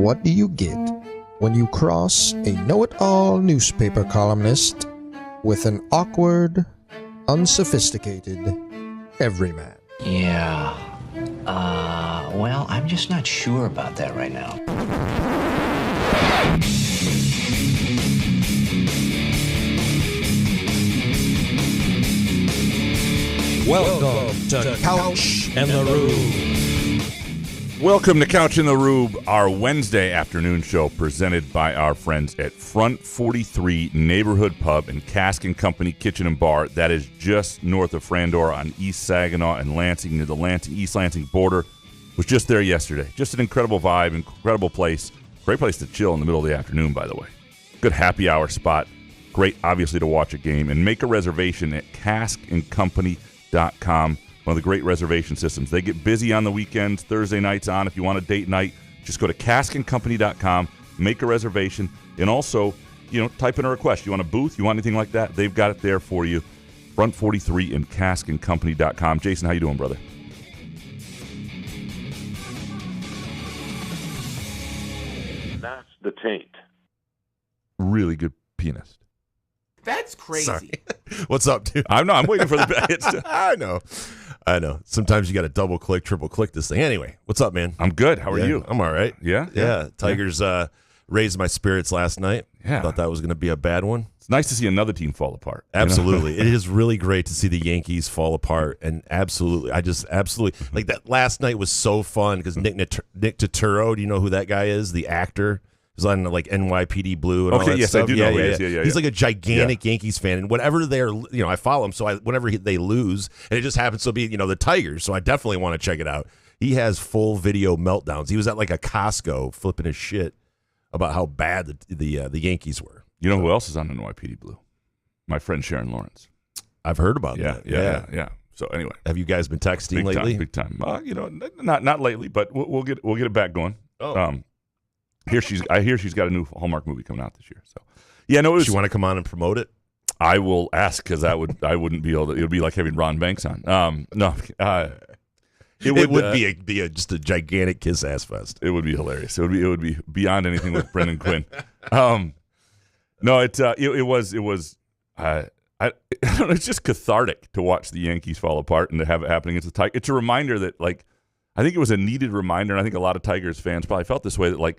What do you get when you cross a know-it-all newspaper columnist with an awkward, unsophisticated everyman? Yeah. Well, I'm just not sure about that right now. Welcome to Couch and the Rube. Welcome to Couch in the Rube, our Wednesday afternoon show presented by our friends at Front 43 Neighborhood Pub and Cask & Company Kitchen and Bar. That is just north of Frandor on East Saginaw and Lansing, near the East Lansing border. Was just there yesterday. Just an incredible vibe, incredible place. Great place to chill in the middle of the afternoon, by the way. Good happy hour spot. Great, obviously, to watch a game. And make a reservation at caskandcompany.com. One of the great reservation systems. They get busy on the weekends, Thursday nights on. If you want a date night, just go to caskandcompany.com, make a reservation, and also, type in a request. You want a booth? You want anything like that? They've got it there for you. Front 43 and caskandcompany.com. Jason, how you doing, brother? That's the taint. Really good pianist. That's crazy. Sorry. What's up, dude? I'm waiting for the hits. I know. Sometimes you got to double click, triple click this thing. Anyway, what's up, man? I'm good. How are you? I'm all right. Yeah? Tigers raised my spirits last night. Yeah. Thought that was going to be a bad one. It's nice to see another team fall apart. Absolutely. It is really great to see the Yankees fall apart. And absolutely, like that last night was so fun because Nick Turturro, do you know who that guy is? The actor. He's on like NYPD Blue and all that stuff. I do know who he is. Yeah. He's like a gigantic Yankees fan, and whenever they're, I follow him. So whenever they lose, and it just happens to be, the Tigers. So I definitely want to check it out. He has full video meltdowns. He was at like a Costco flipping his shit about how bad the Yankees were. You know who else is on NYPD Blue? My friend Sharon Lawrence. I've heard about that. Yeah. So anyway, have you guys been texting lately? Big time. Not lately, but we'll get it back going. Oh. I hear she's got a new Hallmark movie coming out this year. So, yeah, no. Does she want to come on and promote it? I will ask because I wouldn't be able to. It would be like having Ron Banks on. No, it would be just a gigantic kiss ass fest. It would be hilarious. It would be beyond anything with Brendan Quinn. No, it was. I don't know. It's just cathartic to watch the Yankees fall apart and to have it happening against the Tigers. It's a reminder that I think it was a needed reminder, and I think a lot of Tigers fans probably felt this way that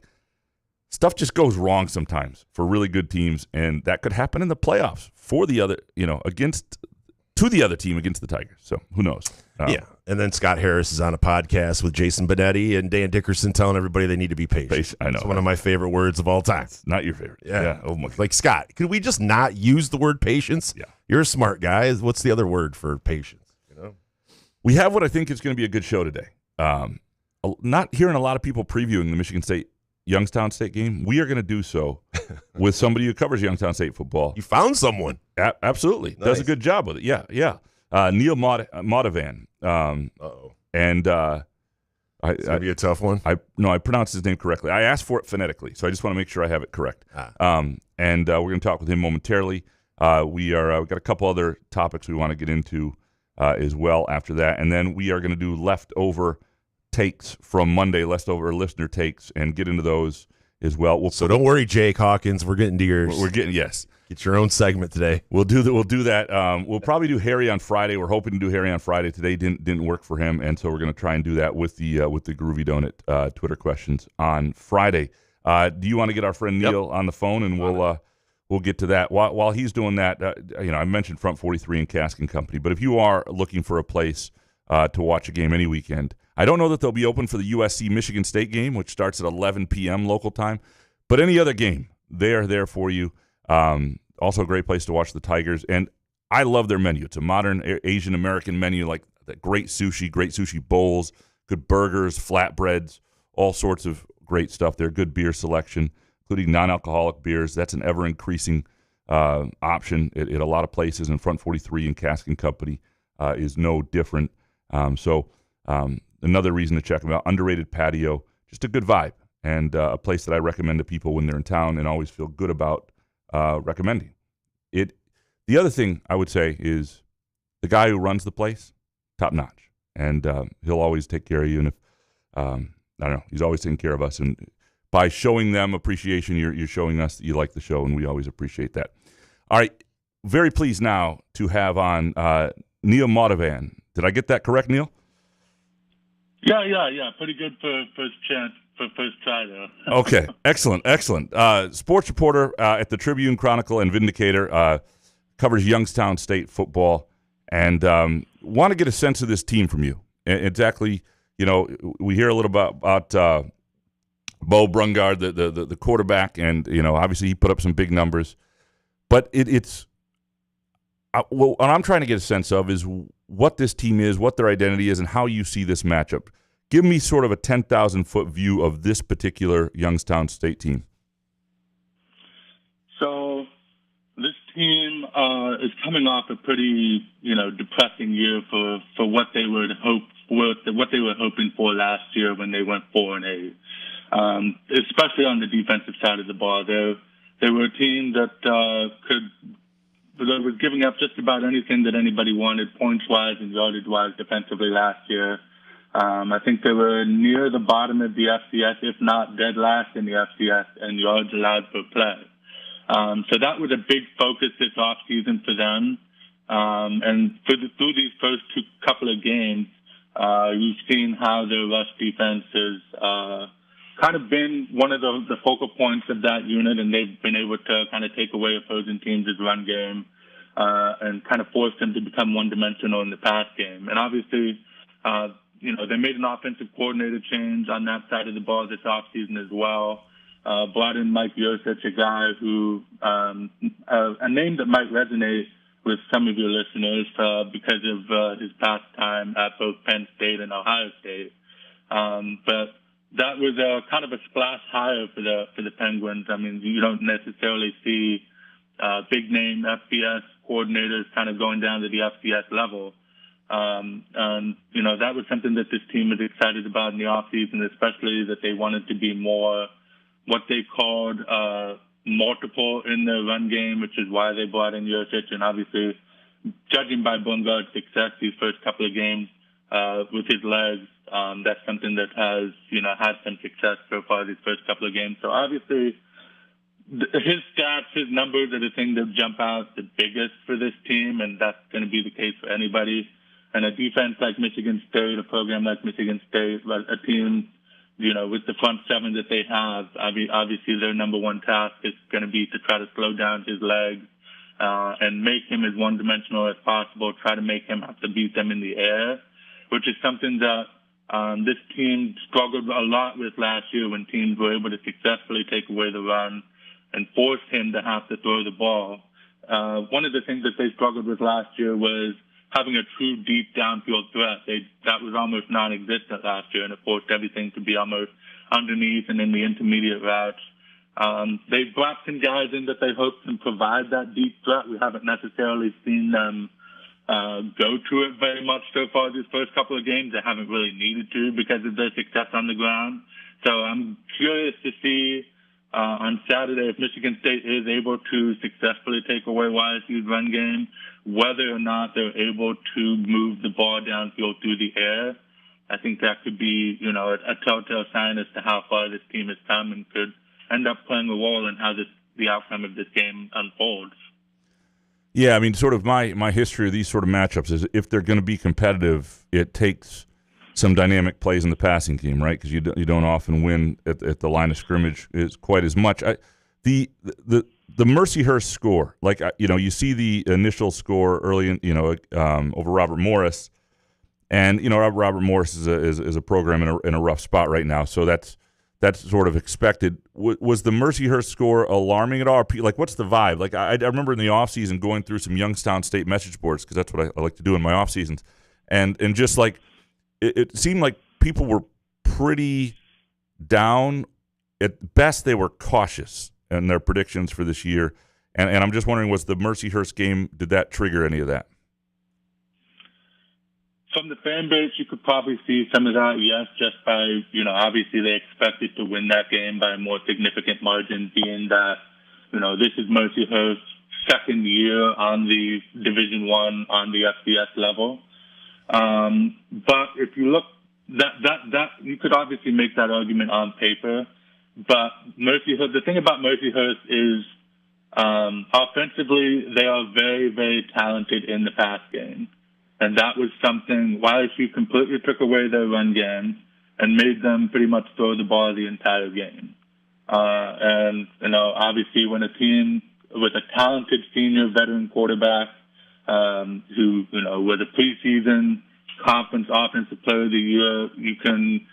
stuff just goes wrong sometimes for really good teams, and that could happen in the playoffs for the other, to the other team against the Tigers. So who knows? Yeah. And then Scott Harris is on a podcast with Jason Benetti and Dan Dickerson telling everybody they need to be patient. I know. It's one of my favorite words of all time. It's not your favorite. Yeah. Oh my. Like, Scott, could we just not use the word patience? Yeah. You're a smart guy. What's the other word for patience? We have what I think is going to be a good show today. Not hearing a lot of people previewing the Michigan State Youngstown State game. We are going to do so with somebody who covers Youngstown State football. You found someone. Absolutely. Nice. Does a good job with it. Yeah. Neel Madhavan. Uh-oh. And it's going to be a tough one. I pronounced his name correctly. I asked for it phonetically, so I just want to make sure I have it correct. And we're going to talk with him momentarily. We've got a couple other topics we want to get into as well after that. And then we are going to do leftover takes from Monday, leftover listener takes, and get into those as well. So don't worry, Jake Hawkins. We're getting to yours. We're getting, yes. Get your own segment today. We'll do that. We'll probably do Harry on Friday. We're hoping to do Harry on Friday. Today didn't work for him, and so we're going to try and do that with the Groovy Donut Twitter questions on Friday. Do you want to get our friend Neel on the phone, and we'll get to that. While he's doing that, I mentioned Front 43 and Cask & Company, but if you are looking for a place to watch a game any weekend, I don't know that they'll be open for the USC-Michigan State game, which starts at 11 p.m. local time, but any other game, they are there for you. Also a great place to watch the Tigers, and I love their menu. It's a modern Asian-American menu, like great sushi bowls, good burgers, flatbreads, all sorts of great stuff there, good beer selection, including non-alcoholic beers. That's an ever-increasing option at a lot of places, and Front 43 and Cask & Company is no different. Another reason to check them out, underrated patio, just a good vibe, and a place that I recommend to people when they're in town and always feel good about recommending it. The other thing I would say is the guy who runs the place, top notch, and he'll always take care of you. And if I don't know, he's always taking care of us. And by showing them appreciation, you're showing us that you like the show, and we always appreciate that. All right, very pleased now to have on Neel Madhavan. Did I get that correct, Neel? Yeah. Pretty good for first try, though. Okay, excellent. Sports reporter at the Tribune, Chronicle, and Vindicator, covers Youngstown State football, and want to get a sense of this team from you. Exactly, we hear a little about Bo Brungard, the quarterback, and obviously he put up some big numbers, but what I'm trying to get a sense of is what this team is, what their identity is, and how you see this matchup. Give me sort of a 10,000-foot view of this particular Youngstown State team. So this team is coming off a pretty, depressing year for what they were hoping for last year when they went 4-8. Especially on the defensive side of the ball, they were a team that was giving up just about anything that anybody wanted, points-wise and yardage-wise, defensively last year. I think they were near the bottom of the FCS, if not dead last in the FCS, and yards allowed per play. So that was a big focus this offseason for them. And through these first couple of games, you've seen how their rush defense has kind of been one of the focal points of that unit, and they've been able to kind of take away opposing teams' run game and kind of force them to become one-dimensional in the pass game. And obviously, they made an offensive coordinator change on that side of the ball this offseason as well. Brought in Mike Yosich, a guy who, a name that might resonate with some of your listeners because of his past time at both Penn State and Ohio State. But that was kind of a splash hire for the Penguins. I mean, you don't necessarily see big name FBS coordinators kind of going down to the FCS level. That was something that this team was excited about in the offseason, especially that they wanted to be more what they called multiple in the run game, which is why they brought in Yosich. And obviously, judging by Brungard's success these first couple of games with his legs, that's something that has, had some success so far these first couple of games. So obviously, his stats, his numbers are the thing that jump out the biggest for this team, and that's going to be the case for anybody. And a defense like Michigan State, a program like Michigan State, a team, with the front seven that they have, obviously their number one task is going to be to try to slow down his legs and make him as one-dimensional as possible, try to make him have to beat them in the air, which is something that this team struggled a lot with last year when teams were able to successfully take away the run and force him to have to throw the ball. One of the things that they struggled with last year was having a true deep downfield threat. That was almost non-existent last year, and it forced everything to be almost underneath and in the intermediate routes. They brought some guys in that they hope can provide that deep threat. We haven't necessarily seen them go to it very much so far these first couple of games. They haven't really needed to because of their success on the ground. So I'm curious to see on Saturday if Michigan State is able to successfully take away YSU's run game, whether or not they're able to move the ball downfield through the air. I think that could be, a telltale sign as to how far this team has come and could end up playing a role in how the outcome of this game unfolds. Yeah, I mean, sort of my history of these sort of matchups is if they're going to be competitive, it takes some dynamic plays in the passing game, right? Because you don't often win at the line of scrimmage is quite as much. The Mercyhurst score, you see the initial score early in, over Robert Morris, and Robert Morris is a program in a rough spot right now, so that's sort of expected. Was the Mercyhurst score alarming at all? What's the vibe? I remember in the offseason going through some Youngstown State message boards because that's what I like to do in my off seasons, and just it seemed like people were pretty down. At best, they were cautious in their predictions for this year. And I'm just wondering, was the Mercyhurst game, did that trigger any of that? From the fan base, you could probably see some of that, yes, just by, obviously they expected to win that game by a more significant margin, being that, this is Mercyhurst's second year on the Division I on the FCS level. But if you look, that you could obviously make that argument on paper. But the thing about Mercyhurst is offensively, they are very, very talented in the pass game. And that was something, YSU completely took away their run game and made them pretty much throw the ball the entire game. And, obviously when a team with a talented senior veteran quarterback who, was a preseason conference offensive player of the year, you can,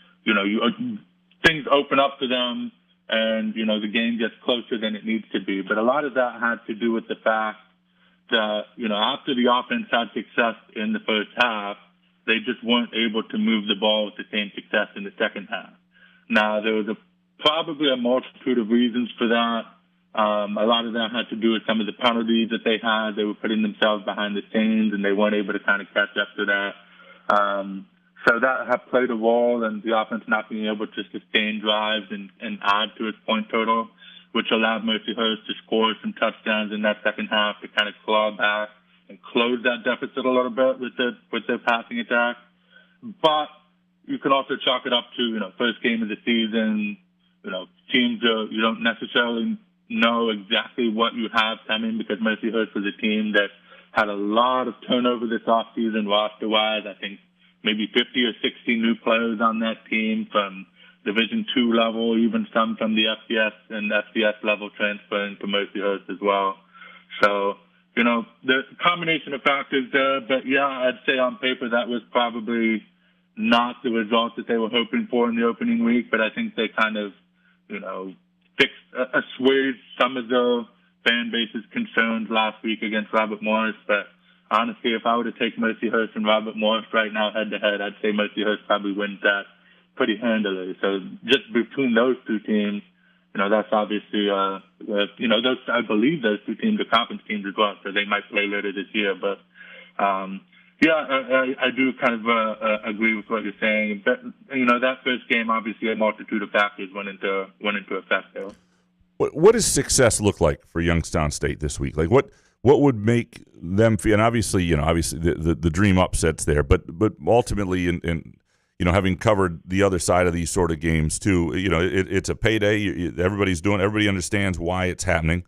things open up for them and, the game gets closer than it needs to be. But a lot of that had to do with the fact that, after the offense had success in the first half, they just weren't able to move the ball with the same success in the second half. Now, there was probably a multitude of reasons for that. A lot of that had to do with some of the penalties that they had. They were putting themselves behind the scenes, and they weren't able to kind of catch up to that. So that had played a role in the offense not being able to sustain drives and add to its point total, which allowed Mercyhurst to score some touchdowns in that second half to kind of claw back and close that deficit a little bit with their passing attack. But you can also chalk it up to, first game of the season, teams you don't necessarily know exactly what you have coming because Mercyhurst was a team that had a lot of turnover this offseason roster-wise. I think maybe 50 or 60 new players on that team from Division II level, even some from the FCS and FCS level transferring to Mercyhurst as well. So, the combination of factors there, but yeah, I'd say on paper that was probably not the result that they were hoping for in the opening week, but I think they kind of, assuaged some of the fan base's concerns last week against Robert Morris. But honestly, if I were to take Mercyhurst and Robert Morris right now head to head, I'd say Mercyhurst probably wins that pretty handily. So just between those two teams, that's obviously, I believe those two teams are conference teams as well, so they might play later this year. But, I do kind of agree with what you're saying. But, that first game, obviously, a multitude of factors went into effect there. What does success look like for Youngstown State this week? Like what would make them feel? And obviously, the dream upsets there, but ultimately, in having covered the other side of these sort of games too, it's a payday. Everybody understands why it's happening.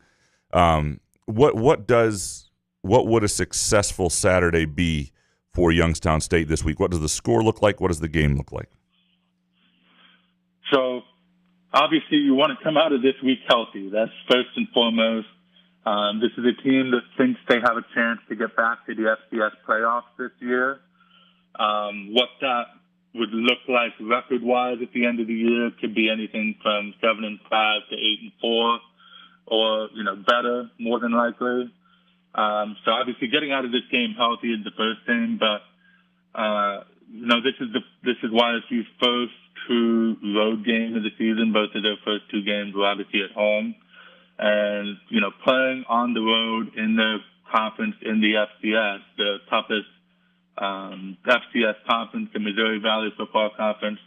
What would a successful Saturday be for Youngstown State this week? What does the score look like? What does the game look like? So, obviously, you want to come out of this week healthy. That's first and foremost. This is a team that thinks they have a chance to get back to the FCS playoffs this year. What that would look like record-wise at the end of the year could be anything from 7-5 to 8-4, or better, more than likely. So obviously, getting out of this game healthy is the first thing. But this is YSU's first true road game of the season. Both of their first two games were obviously at home, and playing on the road in the conference in the FCS, the toughest FCS conference, the Missouri Valley Football Conference,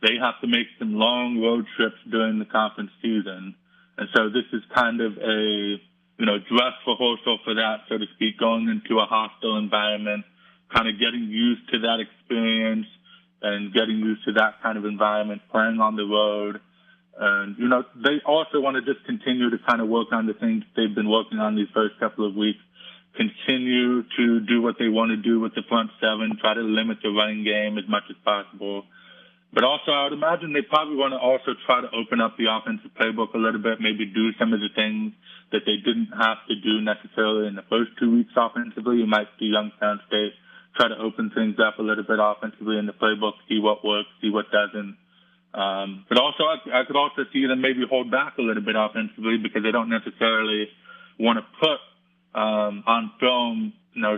they have to make some long road trips during the conference season. And so this is kind of a, dress rehearsal for that, so to speak, going into a hostile environment, kind of getting used to that experience and getting used to that kind of environment, playing on the road. And, they also want to just continue to kind of work on the things they've been working on these first couple of weeks, continue to do what they want to do with the front seven, try to limit the running game as much as possible. But also, I would imagine they probably want to also try to open up the offensive playbook a little bit, maybe do some of the things that they didn't have to do necessarily in the first 2 weeks offensively. You might see Youngstown State try to open things up a little bit offensively in the playbook, see what works, see what doesn't. But also, I could also see them maybe hold back a little bit offensively because they don't necessarily want to put on film,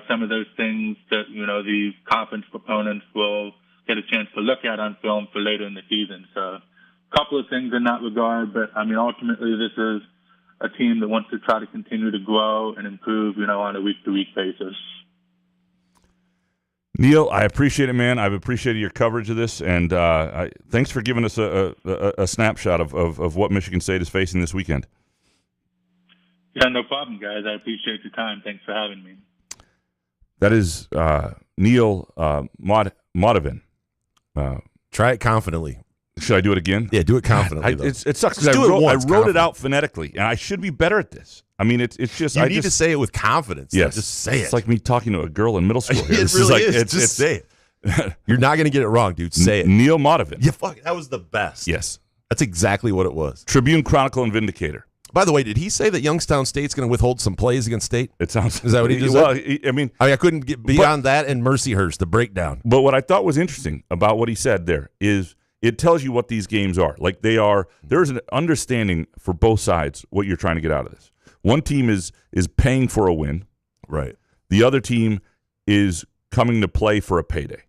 some of those things that, the conference proponents will get a chance to look at on film for later in the season. So a couple of things in that regard, but ultimately this is a team that wants to try to continue to grow and improve, on a week-to-week basis. Neel, I appreciate it, man. I've appreciated your coverage of this, and thanks for giving us a snapshot of what Michigan State is facing this weekend. Yeah, no problem, guys. I appreciate your time. Thanks for having me. That is Neel Madhavan. Try it confidently. Should I do it again? Yeah, do it confidently. though. It sucks because I wrote it out phonetically, and I should be better at this. I mean, it's just you need to say it with confidence. Yes, just say it. It's like me talking to a girl in middle school. Here. It really is. Just say it. You're not going to get it wrong, dude. Say it. Neel Madhavan. Yeah, fuck. That was the best. Yes, that's exactly what it was. Tribune, Chronicle, and Vindicator. By the way, did he say that Youngstown State's going to withhold some plays against State? It sounds. Is that what he just well, said? I couldn't get beyond that and Mercyhurst, the breakdown. But what I thought was interesting about what he said there is it tells you what these games are. Like they are. There's an understanding for both sides what you're trying to get out of this. One team is paying for a win. Right. The other team is coming to play for a payday.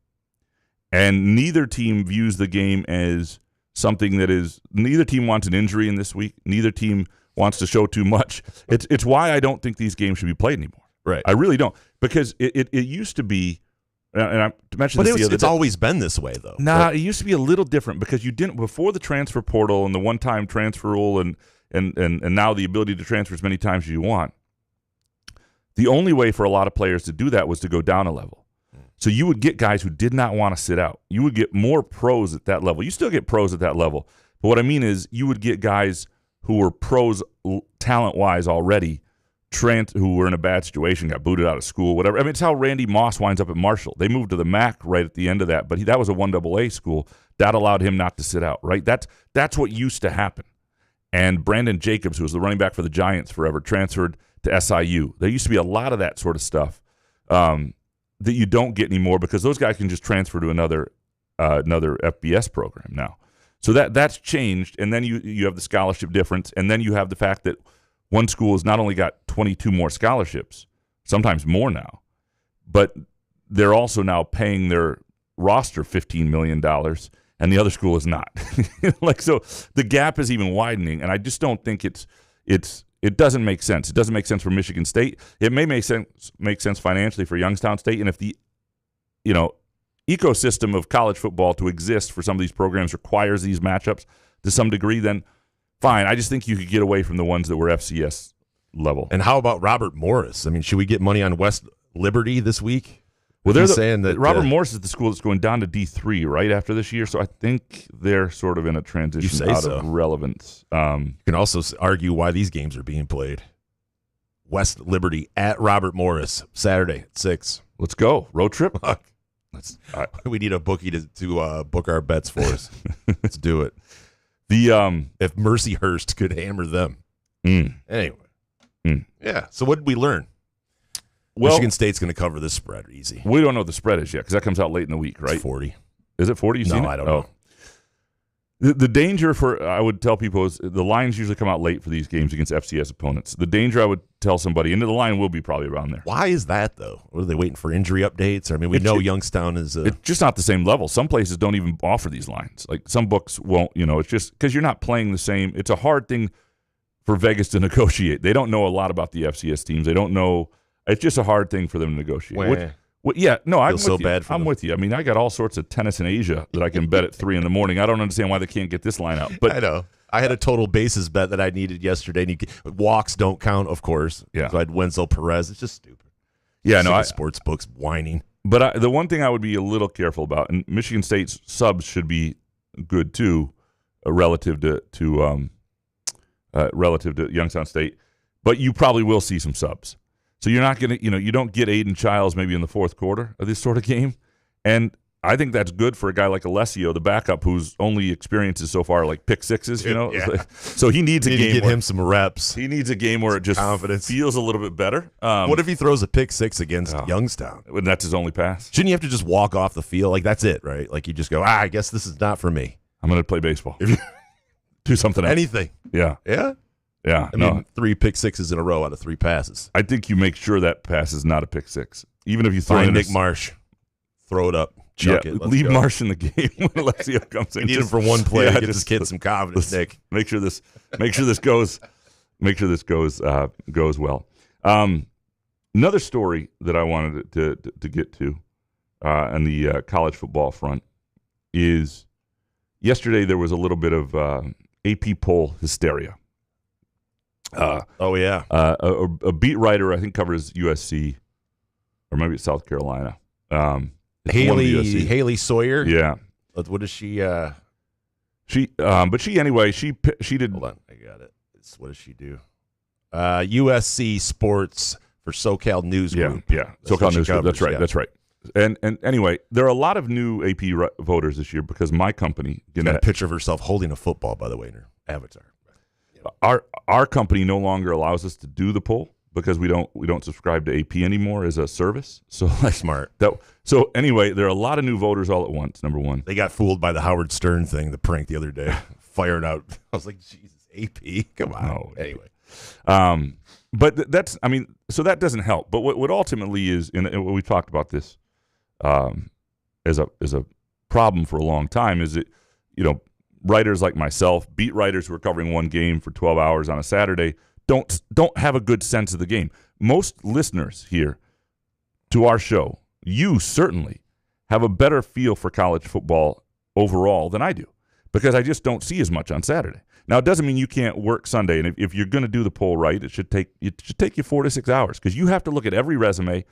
And neither team views the game as something that is – neither team wants an injury in this week. Neither team wants to show too much. It's why I don't think these games should be played anymore. Right. I really don't. Because it used to be – and I mentioned this the other day. It's always been this way, though. Nah, it used to be a little different because you didn't – before the transfer portal and the one-time transfer rule and now the ability to transfer as many times as you want, the only way for a lot of players to do that was to go down a level. So you would get guys who did not want to sit out. You would get more pros at that level. You still get pros at that level. But what I mean is you would get guys who were pros talent-wise already, who were in a bad situation, got booted out of school, whatever. I mean, it's how Randy Moss winds up at Marshall. They moved to the MAC right at the end of that, but that was a 1AA school. That allowed him not to sit out, right? That's what used to happen. And Brandon Jacobs, who was the running back for the Giants forever, transferred to SIU. There used to be a lot of that sort of stuff that you don't get anymore because those guys can just transfer to another FBS program now. So that's changed, and then you have the scholarship difference, and then you have the fact that one school has not only got 22 more scholarships, sometimes more now, but they're also now paying their roster $15 million, and the other school is not. So the gap is even widening, and I just don't think it doesn't make sense. It doesn't make sense for Michigan State. It may make sense financially for Youngstown State, and if the ecosystem of college football to exist for some of these programs requires these matchups to some degree, then fine. I just think you could get away from the ones that were FCS level. And how about Robert Morris? I mean, should we get money on West Liberty this week? Well, they're saying that Robert Morris is the school that's going down to D3 right after this year, so I think they're sort of in a transition out of relevance. You can also argue why these games are being played. West Liberty at Robert Morris, Saturday at 6. Let's go. Road trip? We need a bookie to book our bets for us. Let's do it. If Mercyhurst could hammer them. Anyway. Yeah, so what did we learn? Well, Michigan State's going to cover this spread easy. We don't know what the spread is yet because that comes out late in the week, right? It's 40. Is it 40? No, I don't know. The danger I would tell people is the lines usually come out late for these games against FCS opponents. The danger I would tell somebody, and the line will be probably around there. Why is that, though? What are they waiting for, injury updates? I mean, we know Youngstown is... It's just not the same level. Some places don't even offer these lines. Like some books won't, it's just because you're not playing the same. It's a hard thing for Vegas to negotiate. They don't know a lot about the FCS teams. They don't know... It's just a hard thing for them to negotiate. I'm with you. I mean, I got all sorts of tennis in Asia that I can bet at 3 a.m. I don't understand why they can't get this line out. But I know. I had a total bases bet that I needed yesterday. Walks don't count, of course. Yeah. So I had Wenzel Perez. It's just stupid. Yeah, no. Sports books whining. But the one thing I would be a little careful about, and Michigan State's subs should be good too, relative to Youngstown State. But you probably will see some subs. So you're not going to, you don't get Aiden Childs maybe in the fourth quarter of this sort of game. And I think that's good for a guy like Alessio, the backup, whose only experiences so far are like pick sixes, Yeah. So he needs a game. To get him some reps. He needs a game where it just feels a little bit better. What if he throws a pick six against Youngstown? And that's his only pass? Shouldn't you have to just walk off the field? Like, that's it, right? Like, you just go, I guess this is not for me. I'm going to play baseball. Do something else. Anything. Yeah. Yeah? Yeah. I mean, 3 pick sixes in a row out of 3 passes. I think you make sure that pass is not a pick six. Even if you throw Find Nick Marsh. Throw it up. Chuck it. Leave Marsh in the game when Alessio comes in. We need him for one play. Get this kid some confidence, Nick. Make sure this goes well. Another story that I wanted to get to on the college football front is yesterday there was a little bit of AP poll hysteria. A beat writer, I think, covers USC, or maybe it's South Carolina. Haley Sawyer. Yeah. What is she? anyway, she did. Hold on, I got it. What does she do? USC Sports for SoCal News Group. Yeah. SoCal News Group. That's right. Yeah. That's right. And anyway, there are a lot of new AP voters this year because my company got a picture of herself holding a football, by the way, in her avatar. Our company no longer allows us to do the poll because we don't subscribe to AP anymore as a service. So smart. So anyway, there are a lot of new voters all at once. Number one, they got fooled by the Howard Stern thing, the prank the other day, firing out. I was like, Jesus, AP, come on. No, anyway, but that's so that doesn't help. But what ultimately is, and we talked about this as a problem for a long time, is that writers like myself, beat writers who are covering one game for 12 hours on a Saturday, don't have a good sense of the game. Most listeners here to our show, you certainly have a better feel for college football overall than I do because I just don't see as much on Saturday. Now, it doesn't mean you can't work Sunday, and if you're going to do the poll right, it should take you 4 to 6 hours because you have to look at every resume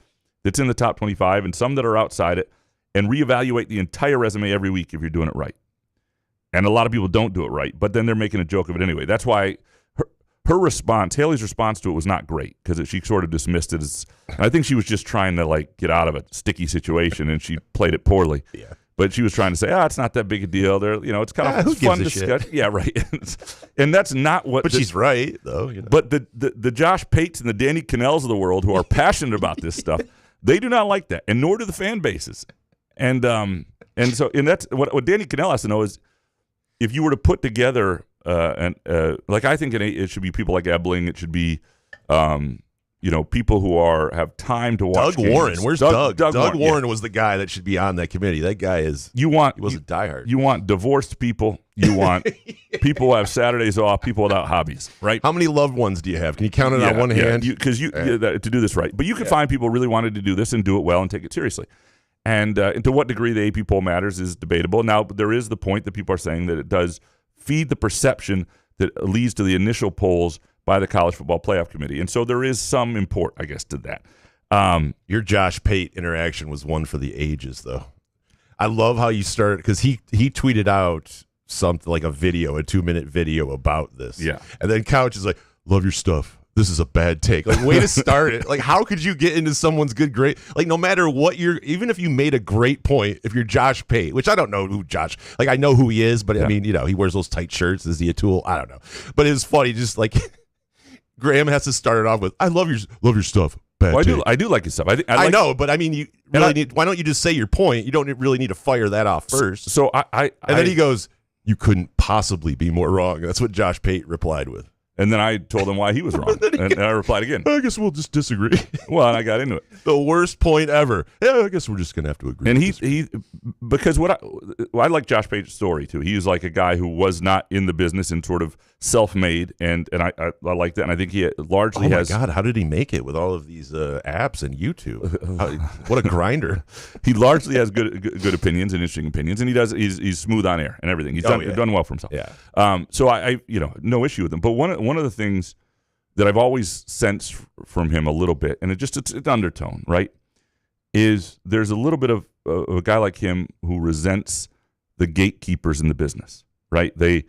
that's in the top 25 and some that are outside it and reevaluate the entire resume every week if you're doing it right. And a lot of people don't do it right, but then they're making a joke of it anyway. That's why her response, Haley's response to it was not great because she sort of dismissed it as, I think she was just trying to get out of a sticky situation and she played it poorly. Yeah. But she was trying to say, it's not that big a deal. It's kind of fun discussion. Yeah, right. And that's not what. But she's right, though. But the Josh Pates and the Danny Cannells of the world who are passionate about this stuff, they do not like that, and nor do the fan bases. And that's what Danny Cannell has to know is if you were to put together I think it should be people like Ebling. It should be people who have time to watch. Doug Warren, where's Doug? Doug Warren yeah. was the guy that should be on that committee. That guy is. He was a diehard. You want divorced people. You want people who have Saturdays off. People without hobbies, right? How many loved ones do you have? Can you count it on one hand? Because to do this right, but you can find people who really wanted to do this and do it well and take it seriously. And to what degree the AP poll matters is debatable. Now, there is the point that people are saying that it does feed the perception that leads to the initial polls by the College Football Playoff Committee. And so there is some import, I guess, to that. Your Josh Pate interaction was one for the ages, though. I love how you started, because he tweeted out something like a 2-minute video about this. Yeah. And then Couch is like, love your stuff. This is a bad take. Way to start it. How could you get into someone's good grade? No matter what even if you made a great point, if you're Josh Pate, which I don't know who Josh, I know who he is, but I mean, he wears those tight shirts. Is he a tool? I don't know. But it's funny, just Graham has to start it off with, I love your stuff. Bad take. I do like his stuff. I know, but I mean, you really why don't you just say your point? You don't really need to fire that off first. So then he goes, you couldn't possibly be more wrong. That's what Josh Pate replied with. And then I told him why he was wrong. And I replied again. I guess we'll just disagree. Well, and I got into it. The worst point ever. Yeah, I guess we're just going to have to agree. And he because I like Josh Page's story, too. He was like a guy who was not in the business and sort of self-made. And I like that. And I think he largely has. Oh, my God. How did he make it with all of these apps and YouTube? What a grinder. He largely has good opinions and interesting opinions. And he's smooth on air and everything. He's done well for himself. Yeah. So I no issue with him. But one of the things that I've always sensed from him a little bit, and it's an undertone, right, is there's a little bit of a guy like him who resents the gatekeepers in the business, right? There's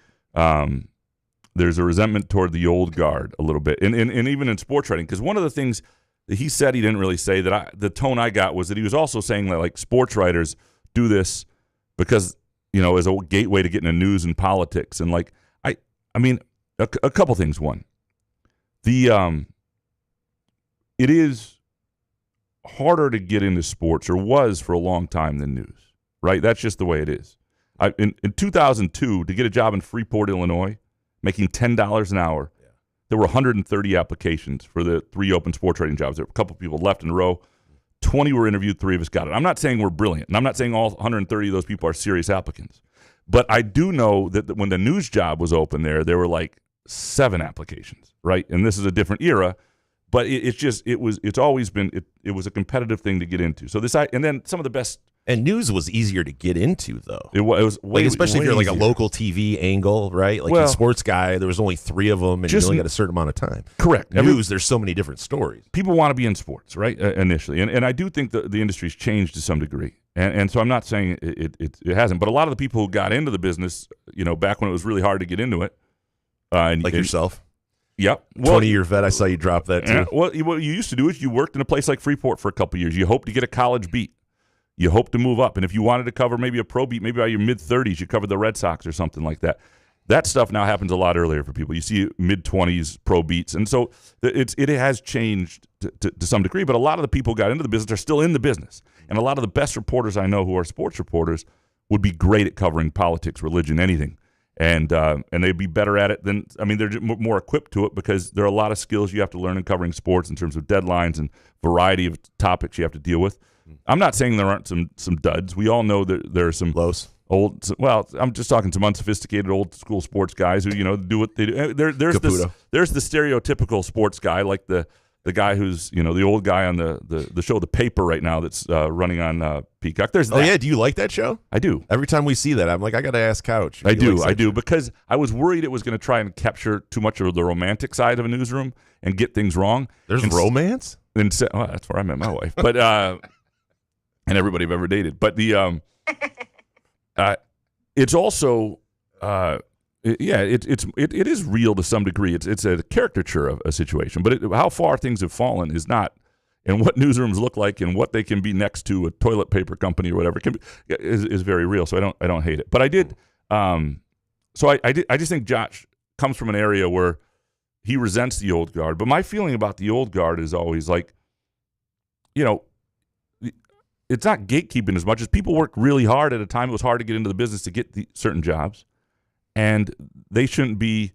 a resentment toward the old guard a little bit, and even in sports writing, because one of the things that he said he didn't really say that the tone I got was that he was also saying that sports writers do this because as a gateway to getting into news and politics, and I mean. A couple things. One, it is harder to get into sports, or was for a long time, than news, right? That's just the way it is. In 2002, to get a job in Freeport, Illinois, making $10 an hour, there were 130 applications for the 3 open sports writing jobs. There were a couple people left in a row. 20 were interviewed, 3 of us got it. I'm not saying we're brilliant, and I'm not saying all 130 of those people are serious applicants. But I do know that when the news job was open there were 7 applications, right? And this is a different era, but it was a competitive thing to get into. So and then some of the best And news was easier to get into, though. It was way, like, especially if you're like a easier. local TV angle, right? Like Well, in Sports Guy, there was only 3 of them, and you only got a certain amount of time. Correct. News, there's so many different stories. People want to be in sports, right? Initially, and I do think the industry's changed to some degree, and so I'm not saying it hasn't, but a lot of the people who got into the business, back when it was really hard to get into it, Like yourself. Yep. Well, 20-year vet, I saw you drop that too. Yeah, what you used to do is you worked in a place like Freeport for a couple of years. You hoped to get a college beat. You hope to move up. And if you wanted to cover maybe a pro beat, maybe by your mid-30s, you covered the Red Sox or something like that. That stuff now happens a lot earlier for people. You see mid-20s pro beats. And so it has changed to some degree, but a lot of the people who got into the business are still in the business. And a lot of the best reporters I know who are sports reporters would be great at covering politics, religion, anything. And they'd be better at it than, they're just more equipped to it because there are a lot of skills you have to learn in covering sports in terms of deadlines and variety of topics you have to deal with. I'm not saying there aren't some duds. We all know that there are some lows. I'm just talking some unsophisticated old school sports guys who do what they do. There's the stereotypical sports guy, like the guy who's the old guy on the show The Paper right now that's running on Peacock. There's that. Oh yeah, do you like that show? I do. Every time we see that, I'm like, I got to ask Couch. I do because I was worried it was going to try and capture too much of the romantic side of a newsroom and get things wrong. There's romance. That's where I met my wife, but. And everybody I've ever dated, but it's also, it is real to some degree. It's a caricature of a situation, but how far things have fallen is not, and what newsrooms look like and what they can be next to a toilet paper company or whatever is very real. So I don't hate it, but I did. I just think Josh comes from an area where he resents the old guard. But my feeling about the old guard is always like, it's not gatekeeping as much as people worked really hard at a time. It was hard to get into the business to get certain jobs, and they shouldn't be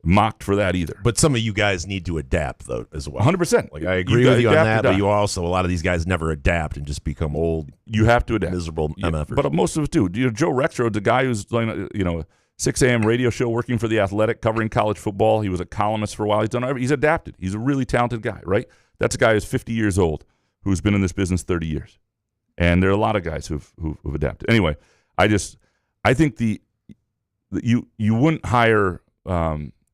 mocked for that either. But some of you guys need to adapt, though, as well. 100%. Like I agree with you on that, but you also, a lot of these guys never adapt and just become old. You have to adapt. Miserable MFers. But most of us do. Joe Rexrode's a guy who's a 6 a.m. radio show working for The Athletic, covering college football. He was a columnist for a while. He's adapted. He's a really talented guy, right? That's a guy who's 50 years old who's been in this business 30 years. And there are a lot of guys who've adapted. Anyway, I think you wouldn't hire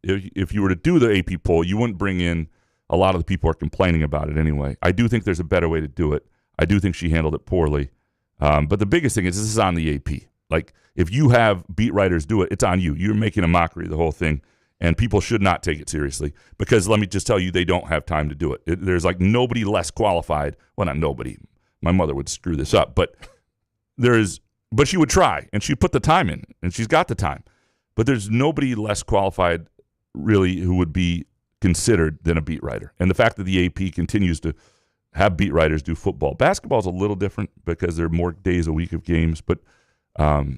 if you were to do the AP poll, you wouldn't bring in a lot of the people who are complaining about it anyway. I do think there's a better way to do it. I do think she handled it poorly. But the biggest thing is this is on the AP. Like if you have beat writers do it, it's on you. You're making a mockery of the whole thing. And people should not take it seriously because let me just tell you, they don't have time to do it. There's like nobody less qualified. Well, not nobody. My mother would screw this up, but she would try, and she'd put the time in, and she's got the time. But there's nobody less qualified, really, who would be considered than a beat writer. And the fact that the AP continues to have beat writers do football. Basketball is a little different because there are more days a week of games, but it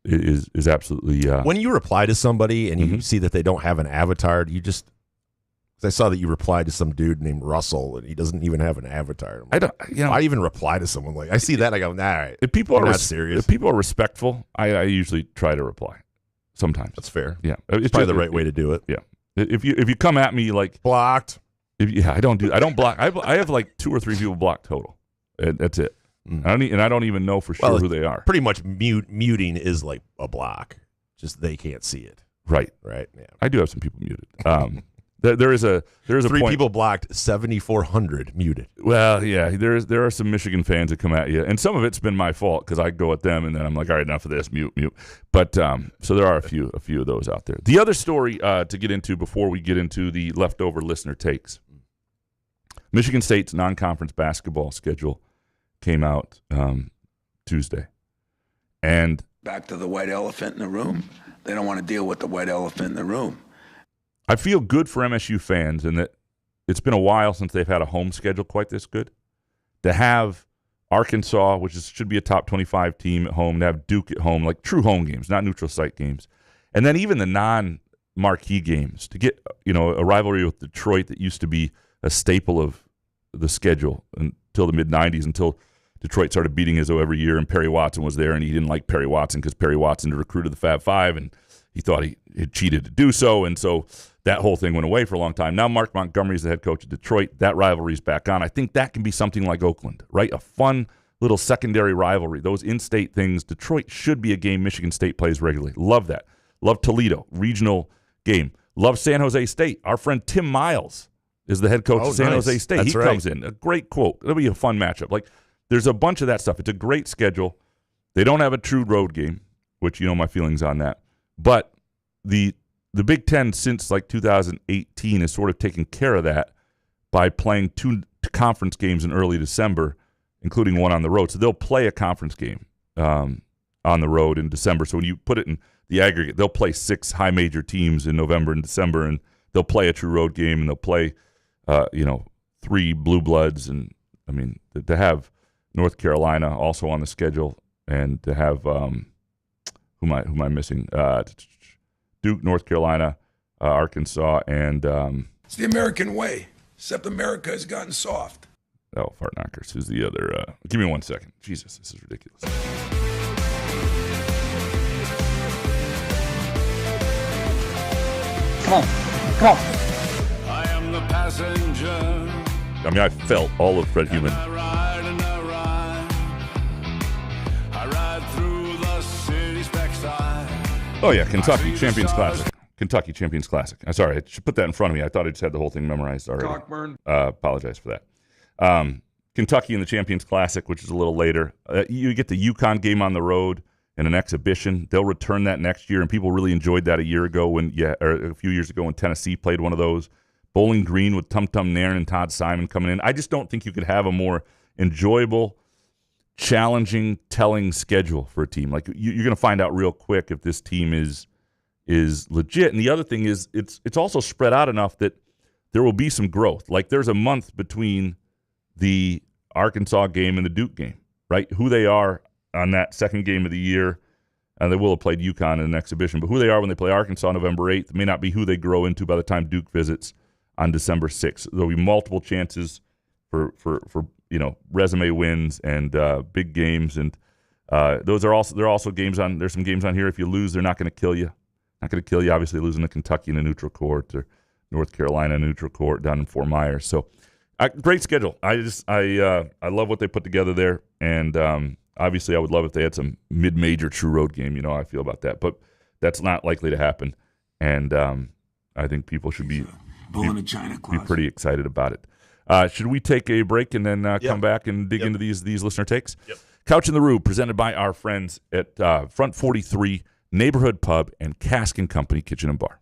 is absolutely. When you reply to somebody and you see that they don't have an avatar, you just. I saw that you replied to some dude named Russell, and he doesn't even have an avatar. I even reply to someone like I see that, I go, nah, all right. If people are not serious, if people are respectful, I usually try to reply. Sometimes that's fair. Yeah, it's probably the right way to do it. Yeah, if you come at me like blocked, I don't block. I have like 2 or 3 people blocked total. That's it. I don't even know for sure who they are. Pretty much muting is like a block. Just they can't see it. Right. Yeah. I do have some people muted. There is a 3 people blocked, 7,400 muted. Well, yeah, there are some Michigan fans that come at you, and some of it's been my fault because I go at them, and then I'm like, all right, enough of this, mute. But so there are a few of those out there. The other story to get into before we get into the leftover listener takes, Michigan State's non-conference basketball schedule came out Tuesday, and back to the white elephant in the room. They don't want to deal with the white elephant in the room. I feel good for MSU fans in that it's been a while since they've had a home schedule quite this good. To have Arkansas, which should be a top 25 team at home, to have Duke at home, like true home games, not neutral site games. And then even the non-marquee games, to get a rivalry with Detroit that used to be a staple of the schedule until the mid-'90s, until Detroit started beating Izzo every year, and Perry Watson was there, and he didn't like Perry Watson because Perry Watson recruited the Fab Five, and he thought he had cheated to do so, and so that whole thing went away for a long time. Now Mark Montgomery is the head coach of Detroit. That rivalry is back on. I think that can be something like Oakland, right? A fun little secondary rivalry, those in-state things. Detroit should be a game Michigan State plays regularly. Love that. Love Toledo, regional game. Love San Jose State. Our friend Tim Miles is the head coach of San Jose State. He comes in. A great quote. It'll be a fun matchup. Like, there's a bunch of that stuff. It's a great schedule. They don't have a true road game, which you know my feelings on that. But the Big Ten since like 2018 is sort of taking care of that by playing 2 conference games in early December, including one on the road. So they'll play a conference game on the road in December. So when you put it in the aggregate, they'll play 6 high major teams in November and December, and they'll play a true road game, and they'll play 3 blue bloods. And I mean, to have North Carolina also on the schedule, and to have who am I missing? Duke, North Carolina, Arkansas, and It's the American way, except America has gotten soft. Fart Knockers is the other. Give me 1 second. Jesus, this is ridiculous. Come on. I am the passenger. I mean, I felt all of Fred Human. I ride through the city's backside. Oh, yeah, Kentucky Champions Classic. Kentucky Champions Classic. I'm sorry, I should put that in front of me. I thought I just had the whole thing memorized already. Cockburn. Apologize for that. Kentucky in the Champions Classic, which is a little later. You get the UConn game on the road and an exhibition. They'll return that next year, and people really enjoyed that a few years ago when Tennessee played one of those. Bowling Green with Tum Tum Nairn and Todd Simon coming in. I just don't think you could have a more enjoyable, challenging, telling schedule for a team. Like, you're going to find out real quick if this team is legit. And the other thing is it's also spread out enough that there will be some growth. Like, there's a month between the Arkansas game and the Duke game, right? Who they are on that second game of the year, and they will have played UConn in an exhibition, but who they are when they play Arkansas November 8th may not be who they grow into by the time Duke visits on December 6th. There'll be multiple chances for resume wins and big games, and there are also games on. There's some games on here. If you lose, they're not going to kill you. Not going to kill you. Obviously, losing to Kentucky in a neutral court or North Carolina in a neutral court down in Fort Myers. So, great schedule. I love what they put together there, and obviously, I would love if they had some mid-major true road game. You know how I feel about that, but that's not likely to happen, and I think people should be pretty excited about it. Should we take a break and then come back and dig into these listener takes? Yep. Couch in the Rube, presented by our friends at Front 43 Neighborhood Pub and Cask & Company Kitchen and Bar.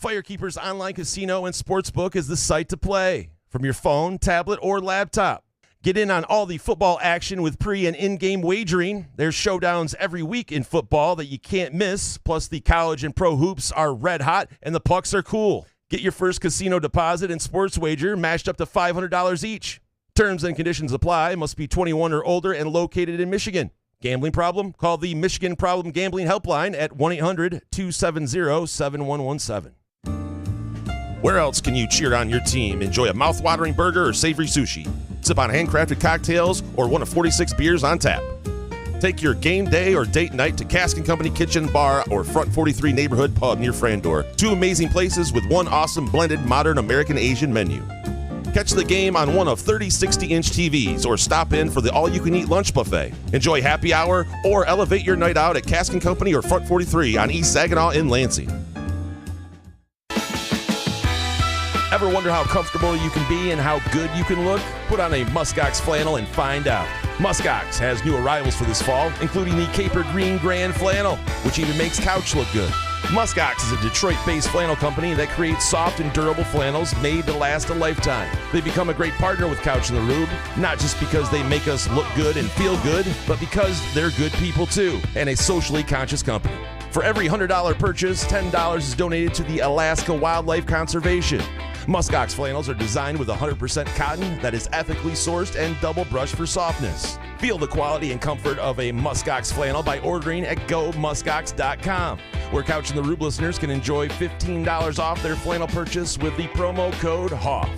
Firekeeper's Online Casino and Sportsbook is the site to play from your phone, tablet, or laptop. Get in on all the football action with pre- and in-game wagering. There's showdowns every week in football that you can't miss. Plus, the college and pro hoops are red hot, and the pucks are cool. Get your first casino deposit and sports wager matched up to $500 each. Terms and conditions apply. Must be 21 or older and located in Michigan. Gambling problem? Call the Michigan Problem Gambling Helpline at 1-800-270-7117. Where else can you cheer on your team? Enjoy a mouth-watering burger or savory sushi. Sip on handcrafted cocktails or one of 46 beers on tap. Take your game day or date night to Cask & Company Kitchen Bar or Front 43 Neighborhood Pub near Frandor. 2 amazing places with 1 awesome blended modern American Asian menu. Catch the game on one of 30 60-inch TVs or stop in for the all-you-can-eat lunch buffet. Enjoy happy hour or elevate your night out at Cask & Company or Front 43 on East Saginaw in Lansing. Ever wonder how comfortable you can be and how good you can look? Put on a Muskox flannel and find out. Muskox has new arrivals for this fall, including the Caper Green Grand Flannel, which even makes couch look good. Muskox is a Detroit-based flannel company that creates soft and durable flannels made to last a lifetime. They become a great partner with Couch in the Rube, not just because they make us look good and feel good, but because they're good people too, and a socially conscious company. For every $100 purchase, $10 is donated to the Alaska Wildlife Conservation. Muskox flannels are designed with 100% cotton that is ethically sourced and double brushed for softness. Feel the quality and comfort of a Muskox flannel by ordering at gomuskox.com, where Couch in the Rube listeners can enjoy $15 off their flannel purchase with the promo code HOFF.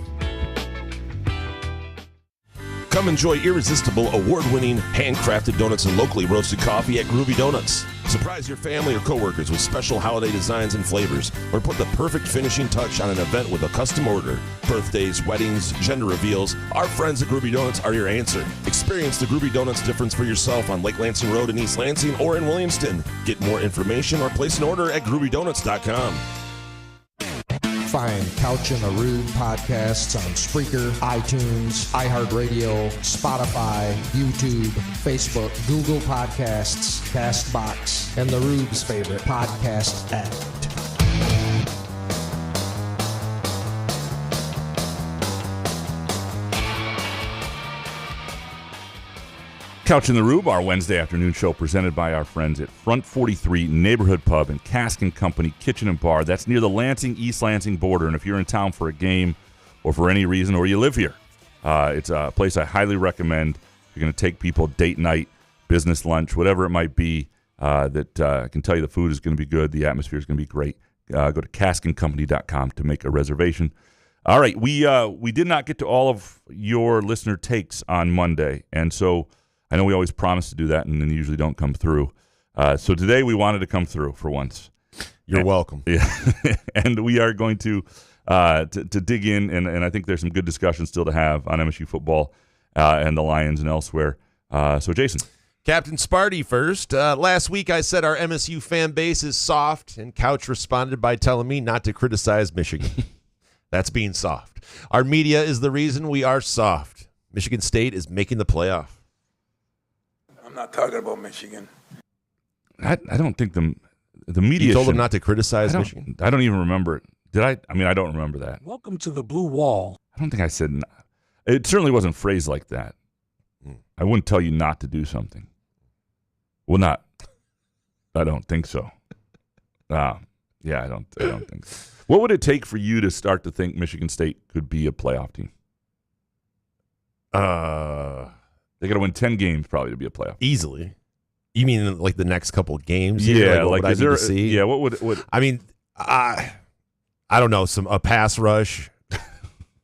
Come enjoy irresistible, award-winning, handcrafted donuts and locally roasted coffee at Groovy Donuts. Surprise your family or coworkers with special holiday designs and flavors, or put the perfect finishing touch on an event with a custom order. Birthdays, weddings, gender reveals, our friends at Groovy Donuts are your answer. Experience the Groovy Donuts difference for yourself on Lake Lansing Road in East Lansing or in Williamston. Get more information or place an order at groovydonuts.com. Find Couch in the Rube podcasts on Spreaker, iTunes, iHeartRadio, Spotify, YouTube, Facebook, Google Podcasts, CastBox, and the Rube's favorite podcast addict. Couch in the Rube, our Wednesday afternoon show presented by our friends at Front 43 Neighborhood Pub and Cask & Company Kitchen and Bar. That's near the Lansing-East Lansing border, and if you're in town for a game or for any reason, or you live here, it's a place I highly recommend. You're going to take people date night, business lunch, whatever it might be, I can tell you the food is going to be good, the atmosphere is going to be great. Go to caskandcompany.com to make a reservation. All right, we did not get to all of your listener takes on Monday, and so I know we always promise to do that and then usually don't come through. So today we wanted to come through for once. You're welcome. Yeah, and we are going to dig in, and I think there's some good discussion still to have on MSU football and the Lions and elsewhere. So Jason. Captain Sparty first. Last week I said our MSU fan base is soft, and Couch responded by telling me not to criticize Michigan. That's being soft. Our media is the reason we are soft. Michigan State is making the playoff. I'm not talking about Michigan. I don't think the media. You told them not to criticize Michigan? I don't even remember it. Did I? I mean, I don't remember that. Welcome to the blue wall. I don't think I said. It certainly wasn't phrased like that. I wouldn't tell you not to do something. Well, I don't think so. Yeah, I don't think so. What would it take for you to start to think Michigan State could be a playoff team? They got to win 10 games probably to be a playoff. Easily. You mean like the next couple of games? Yeah, what would I need to see? Yeah, what would I mean, I don't know. A pass rush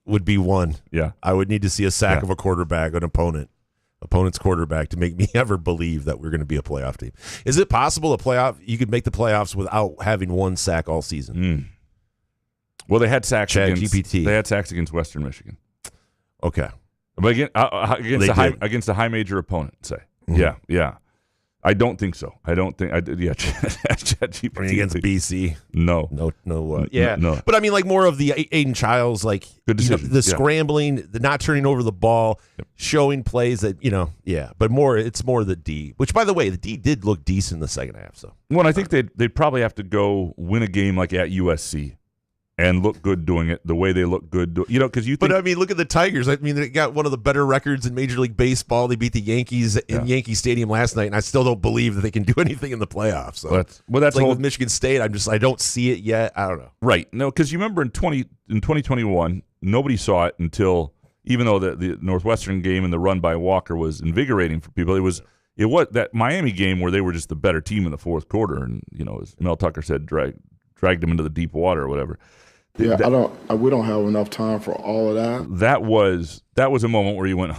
would be one. Yeah, I would need to see a sack of a quarterback, an opponent's quarterback, to make me ever believe that we're going to be a playoff team. Is it possible you could make the playoffs without having one sack all season? Well, they had sacks GPT. They had sacks against Western Michigan. Okay. But against a high major opponent, say. Mm-hmm. Yeah. I don't think so. ChatGPT. I mean, against BC. No. Yeah. No. But I mean, like more of the Aiden Childs, like good decisions. The scrambling, the not turning over the ball, showing plays that, but it's more the D, which by the way, the D did look decent in the second half. So, well, I think they'd probably have to go win a game like at USC. And look good doing it the way they look good. Because you think. But I mean, look at the Tigers. I mean, they got one of the better records in Major League Baseball. They beat the Yankees in Yankee Stadium last night, and I still don't believe that they can do anything in the playoffs. So that's like with Michigan State. I don't see it yet. I don't know. Right. No, because you remember in 2021, nobody saw it until, even though the Northwestern game and the run by Walker was invigorating for people, it was that Miami game where they were just the better team in the fourth quarter, and as Mel Tucker said, dragged them into the deep water or whatever. Yeah, we don't have enough time for all of that. That was a moment where you went,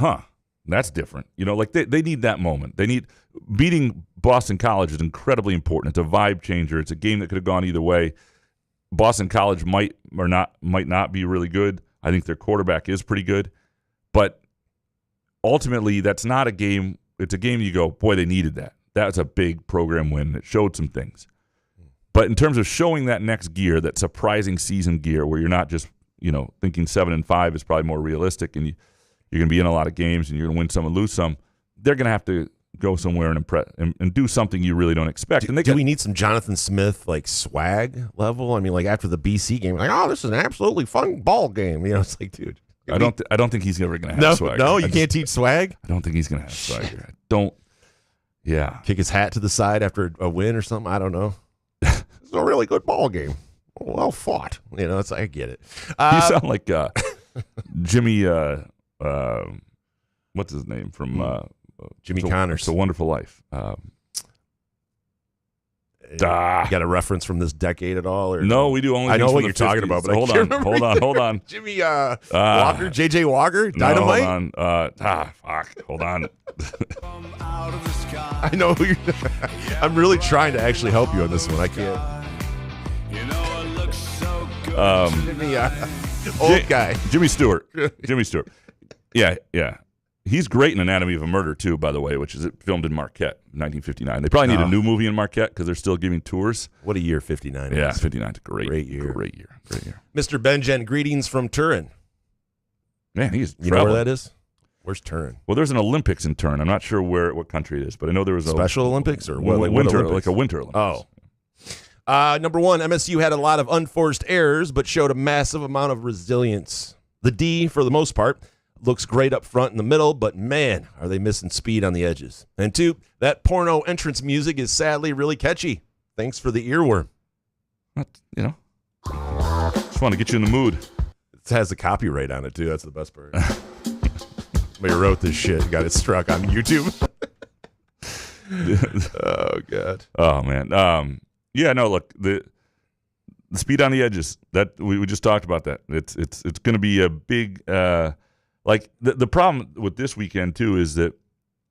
that's different. Like they need that moment. They need beating Boston College is incredibly important. It's a vibe changer. It's a game that could have gone either way. Boston College might not be really good. I think their quarterback is pretty good, but ultimately that's not a game. It's a game you go, boy, they needed that. That's a big program win. It showed some things. But in terms of showing that next gear, that surprising season gear, where you're not just thinking 7-5 is probably more realistic, and you're going to be in a lot of games and you're going to win some and lose some, they're going to have to go somewhere and impress and do something you really don't expect. Do we need some Jonathan Smith like swag level? I mean, like after the BC game, like, oh, this is an absolutely fun ball game. It's like, dude, I don't think he's ever going to have swag. No, you can't teach swag. I don't think he's going to have swag. I don't. Yeah, kick his hat to the side after a win or something. I don't know. It's a really good ball game. Well fought. I get it. You sound like Jimmy. What's his name from Jimmy Connors? It's a Wonderful Life. You got a reference from this decade at all? Or No, we do only. I know things what from you're the talking 50s. about, but hold on. Jimmy Walker, J.J. Walker, Dynamite. No, hold on. Fuck. Hold on. I know who you're. I'm really trying to actually help you on this one. I can't. Jimmy, old guy. Jimmy Stewart. Yeah. He's great in Anatomy of a Murder, too, by the way, which is filmed in Marquette, 1959. They probably need a new movie in Marquette because they're still giving tours. What a year 59 is. Yeah, 59's a great year. Mr. Benjen, greetings from Turin. Man, he's You know where that is? Where's Turin? Well, there's an Olympics in Turin. I'm not sure what country it is, but I know there was Special Olympics or what? Winter, Olympics? like a Winter Olympics. Number one, MSU had a lot of unforced errors, but showed a massive amount of resilience. The D, for the most part, looks great up front in the middle, but man, are they missing speed on the edges. And two, that porno entrance music is sadly really catchy. Thanks for the earworm. Just want to get you in the mood. It has a copyright on it, too. That's the best part. Somebody wrote this shit, got it struck on YouTube. Oh, God. Oh, man. Yeah, no, look, the speed on the edges, that we just talked about that. It's going to be a big the problem with this weekend too is that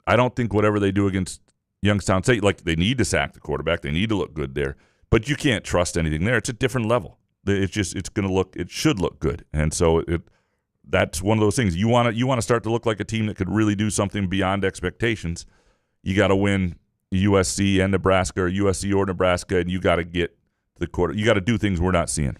I don't think whatever they do against Youngstown State, like they need to sack the quarterback, they need to look good there, but you can't trust anything there. It's a different level. It should look good, and so that's one of those things. You want to start to look like a team that could really do something beyond expectations. You got to win USC and Nebraska, or USC or Nebraska, and you got to get the quarter. You got to do things we're not seeing.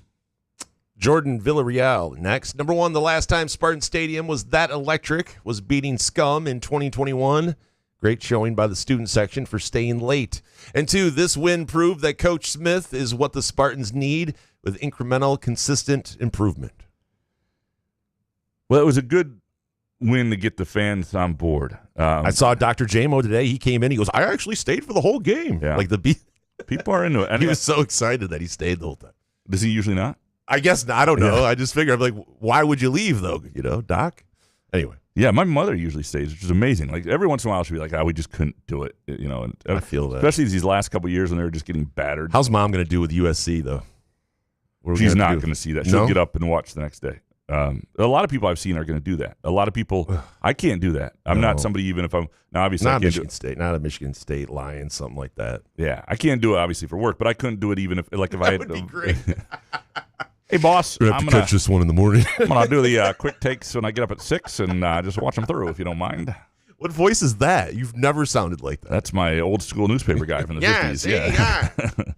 Jordan Villarreal next. Number one, the last time Spartan Stadium was that electric was beating Scum in 2021. Great showing by the student section for staying late. And two, this win proved that Coach Smith is what the Spartans need with incremental, consistent improvement. Well, it was a good win to get the fans on board. I saw Dr. J-Mo today. He came in. He goes, I actually stayed for the whole game. Yeah. Like people are into it. And he was so excited that he stayed the whole time. Does he usually not? I guess I don't know. Yeah. I just figured, I'm like, why would you leave though? Doc. Anyway, yeah, my mother usually stays, which is amazing. Like every once in a while, she'll be like, "We just couldn't do it," And I feel that, especially these last couple of years when they were just getting battered. How's Mom going to do with USC though? She's not going to see that. She'll get up and watch the next day. A lot of people I've seen are going to do that. A lot of people, I can't do that. I'm not somebody, even if I'm now obviously not I can't Michigan State, not a Michigan State Lions, something like that. Yeah, I can't do it obviously for work, but I couldn't do it even if I That had. would be great. Hey, boss, I'm going to catch this one in the morning. I'm going to do the quick takes when I get up at 6 and just watch them through, if you don't mind. What voice is that? You've never sounded like that. That's my old school newspaper guy from the 50s.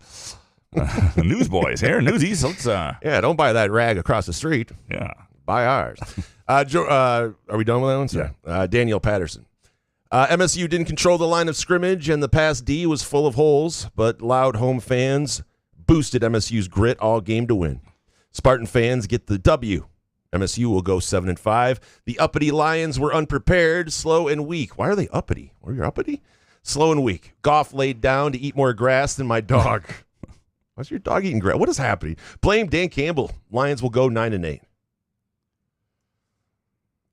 The newsboys here, newsies. Let's, yeah, don't buy that rag across the street. Yeah. Buy ours. Are we done with that one? Sir? Yeah. Daniel Patterson. MSU didn't control the line of scrimmage, and the pass D was full of holes, but loud home fans boosted MSU's grit all game to win. Spartan fans get the W. MSU will go 7-5. The uppity Lions were unprepared, slow and weak. Why are they uppity? Were you uppity? Slow and weak. Goff laid down to eat more grass than my dog. Why's your dog eating grass? What is happening? Blame Dan Campbell. Lions will go 9-8.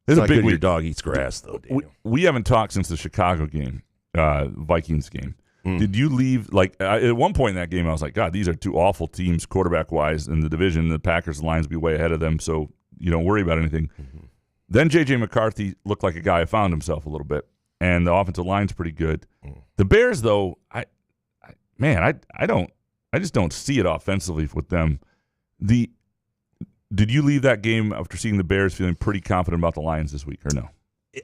It's not a big good week. Your dog eats grass, though, Daniel. We haven't talked since the Chicago game, Vikings game. Did you leave, at one point in that game, I was like, God, these are two awful teams quarterback-wise in the division. The Packers and Lions will be way ahead of them, so you don't worry about anything. Mm-hmm. Then J.J. McCarthy looked like a guy who found himself a little bit, and the offensive line's pretty good. The Bears, though, I just don't see it offensively with them. Did you leave that game after seeing the Bears feeling pretty confident about the Lions this week, or no?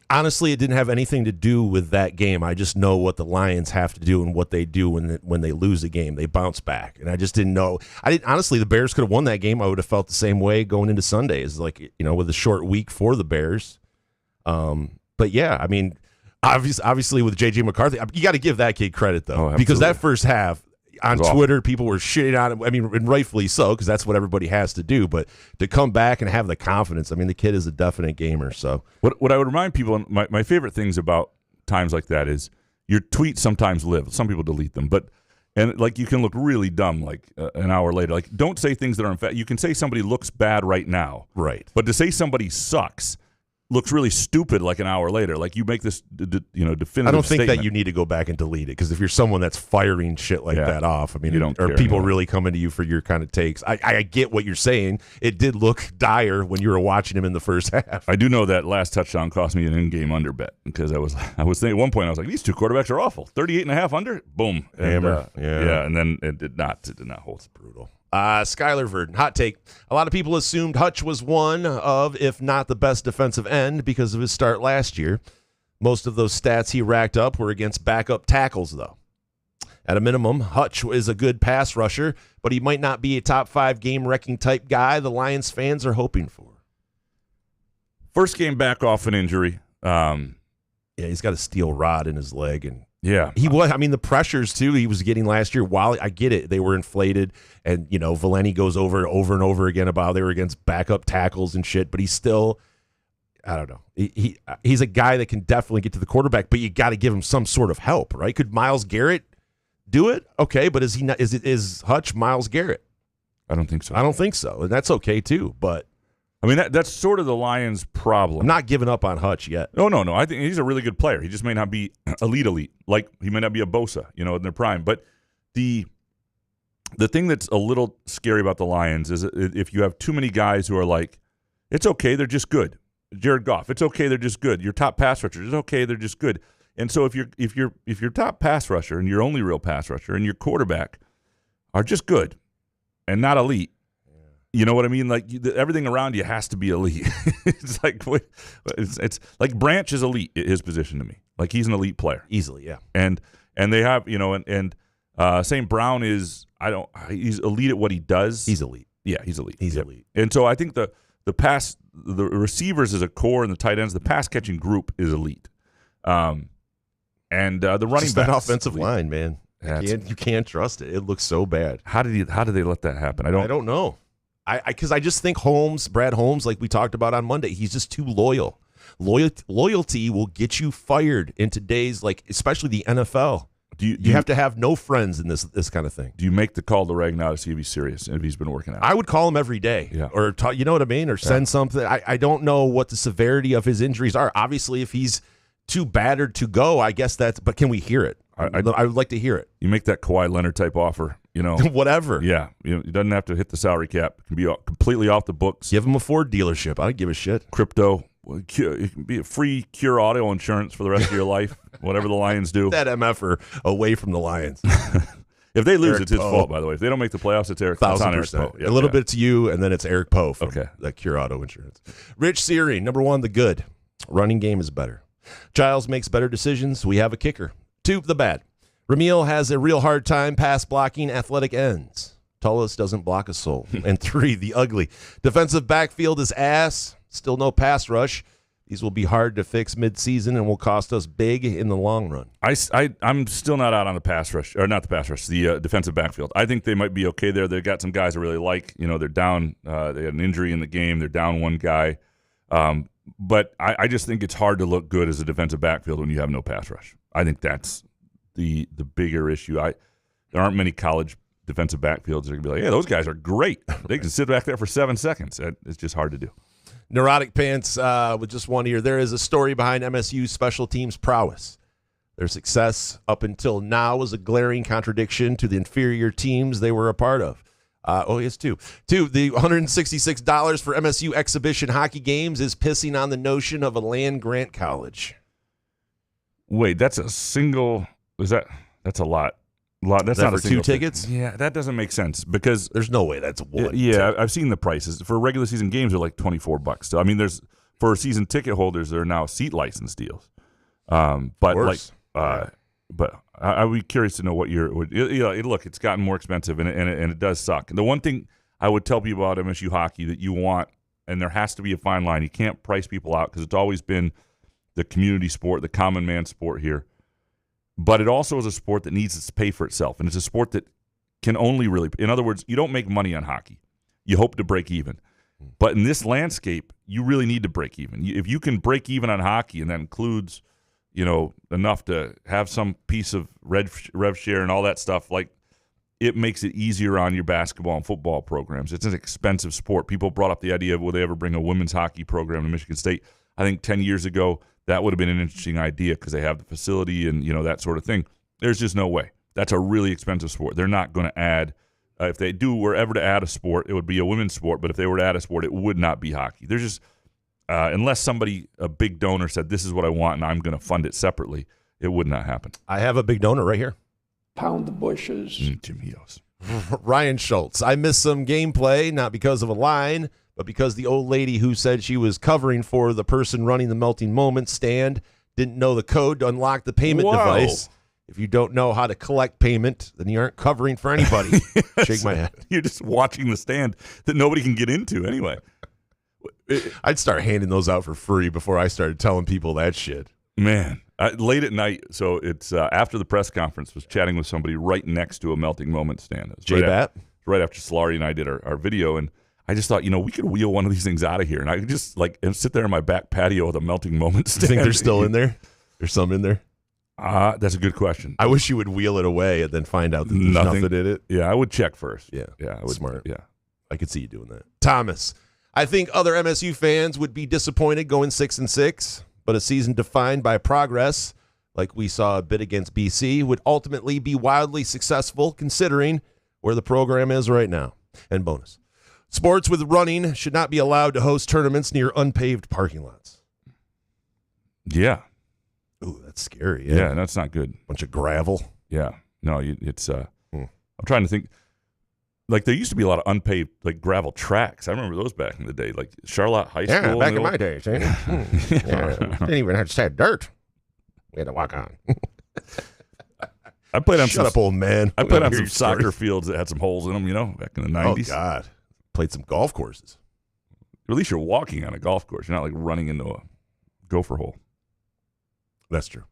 Honestly, it didn't have anything to do with that game. I just know what the Lions have to do and what they do when they lose a game. They bounce back, and I just didn't know. Honestly, the Bears could have won that game. I would have felt the same way going into Sundays, with a short week for the Bears. But yeah, I mean, obviously with J.J. McCarthy, you got to give that kid credit though, because that first half on Twitter, people were shitting on him. I mean, and rightfully so, because that's what everybody has to do. But to come back and have the confidence, I mean, the kid is a definite gamer. So what I would remind people, my favorite things about times like that is your tweets sometimes live. Some people delete them, and you can look really dumb an hour later. Don't say things that are you can say somebody looks bad right now, right? But to say somebody sucks, looks really stupid like an hour later. Like you make this, definitive I don't think statement. that you need to go back and delete it, because if you're someone that's firing shit like that off, I mean, you don't are care people anymore. really coming to you for your kind of takes? I get what you're saying. It did look dire when you were watching him in the first half. I do know that last touchdown cost me an in-game under bet, because I was thinking at one point, I was like, these two quarterbacks are awful. 38.5 under, boom, Hammer. and then it did not hold. It's brutal. Skylar Verdon, hot take. A lot of people assumed Hutch was one of, if not the best defensive end because of his start last year. Most of those stats he racked up were against backup tackles, though. At a minimum, Hutch is a good pass rusher, but he might not be a top 5 game-wrecking type guy the Lions fans are hoping for. First game back off an injury. He's got a steel rod in his leg, and yeah, he was. I mean, the pressures too he was getting last year. While I get it, they were inflated, and Valenti goes over and over again about how they were against backup tackles and shit. But he's still, I don't know. He's a guy that can definitely get to the quarterback, but you got to give him some sort of help, right? Could Myles Garrett do it? Okay, but is he not? Is Hutch Myles Garrett? I don't think so. I don't think so, and that's okay too. But I mean, that's sort of the Lions' problem. I'm not giving up on Hutch yet. No. I think he's a really good player. He just may not be elite. Like he may not be a Bosa, in their prime. But the thing that's a little scary about the Lions is if you have too many guys who are like, it's okay, they're just good. Jared Goff, it's okay, they're just good. Your top pass rusher, it's okay, they're just good. And so if your top pass rusher and your only real pass rusher and your quarterback are just good and not elite. You know what I mean? Like everything around you has to be elite. It's like it's like Branch is elite at his position to me. Like he's an elite player easily, yeah. And they have St. Brown is he's elite at what he does. He's elite. Yeah, he's elite. He's elite. And so I think the receivers as a core and the tight ends, the pass catching group is elite. And the running back, that offensive line, man. You can't trust it. It looks so bad. How did they let that happen? I don't know. Because I just think Brad Holmes, like we talked about on Monday, he's just too loyal. Loyalty will get you fired in today's, especially the NFL. You have to have no friends in this kind of thing. Do you make the call to Ragnow to see if he's serious and if he's been working out? I would call him every day, or you know what I mean, or send something. I don't know what the severity of his injuries are. Obviously, if he's too battered to go, I guess that's. But can we hear it? I would like to hear it. You make that Kawhi Leonard type offer, whatever. Yeah, he doesn't have to hit the salary cap. It can be completely off the books. Give him a Ford dealership. I don't give a shit. Crypto. It can be a free Cure auto insurance for the rest of your life. Whatever the Lions do. That MFer away from the Lions. If they lose, Eric it's his Poe. fault. By the way, if they don't make the playoffs, it's Eric. 1,000%. A little bit to you, and then it's Eric Poe from that Cure auto insurance. Rich Searing, number 1, the good. Running game is better. Giles makes better decisions. We have a kicker. 2, the bad. Ramil has a real hard time pass blocking athletic ends. Tullis doesn't block a soul. And 3, the ugly. Defensive backfield is ass. Still no pass rush. These will be hard to fix midseason and will cost us big in the long run. I'm still not out on the pass rush, or not the pass rush, the defensive backfield. I think they might be okay there. They've got some guys I really like. They're down. They had an injury in the game. They're down one guy. But I just think it's hard to look good as a defensive backfield when you have no pass rush. I think that's the bigger issue. There aren't many college defensive backfields that are going to be like, yeah, those guys are great. They can sit back there for 7 seconds. It's just hard to do. Neurotic Pants with just one ear. There is a story behind MSU's special teams prowess. Their success up until now was a glaring contradiction to the inferior teams they were a part of. Yes, 2. 2, the $166 for MSU exhibition hockey games is pissing on the notion of a land-grant college. Wait, that's a single. That's a lot. That's not for a single 2 tickets? Yeah, that doesn't make sense because there's no way that's one. Yeah, I've seen the prices for regular season games are like $24. So I mean, there's for season ticket holders there are now seat license deals. But I'd be curious to know what look. It's gotten more expensive and it does suck. And the one thing I would tell people about MSU hockey that you want, and there has to be a fine line. You can't price people out because it's always been the community sport, the common man sport here. But it also is a sport that needs to pay for itself. And it's a sport that can only really, in other words, you don't make money on hockey. You hope to break even. But in this landscape, you really need to break even. If you can break even on hockey, and that includes, enough to have some piece of rev share and all that stuff, like it makes it easier on your basketball and football programs. It's an expensive sport. People brought up the idea of will they ever bring a women's hockey program to Michigan State. I think 10 years ago that would have been an interesting idea because they have the facility and that sort of thing. There's just no way. That's a really expensive sport. They're not going to add. If they were ever to add a sport, it would be a women's sport. But if they were to add a sport, it would not be hockey. There's just unless a big donor said this is what I want and I'm going to fund it separately, it would not happen. I have a big donor right here. Pound the bushes. Jim Hios. Ryan Schultz. I missed some gameplay, not because of a line, but because the old lady who said she was covering for the person running the melting moment stand didn't know the code to unlock the payment device. If you don't know how to collect payment, then you aren't covering for anybody. Yes. Shake my head. You're just watching the stand that nobody can get into anyway. I'd start handing those out for free before I started telling people that shit. Man, late at night, so it's after the press conference, was chatting with somebody right next to a melting moment stand. J-Bat? Right after Solari and I did our video, and I just thought, we could wheel one of these things out of here, and I could just and sit there in my back patio with a melting moment stand. You think they're still in there? There's some in there? That's a good question. I wish you would wheel it away and then find out that there's nothing in it. Yeah, I would check first. Yeah, I would, smart. Yeah, I could see you doing that. Thomas, I think other MSU fans would be disappointed going 6-6, but a season defined by progress, like we saw a bit against BC, would ultimately be wildly successful considering where the program is right now. And bonus, sports with running should not be allowed to host tournaments near unpaved parking lots. Yeah. Ooh, that's scary. Yeah, that's not good. Bunch of gravel. Yeah. No, it's I'm trying to think. Like, there used to be a lot of unpaved, gravel tracks. I remember those back in the day, like Charlotte High School. Yeah, back in my days. Didn't even have to say dirt. We had to walk on. I played on Shut up, old man. I played on some soccer fields that had some holes in them, back in the 90s. Oh, God. Played some golf courses. At least you're walking on a golf course. You're not, running into a gopher hole. That's true.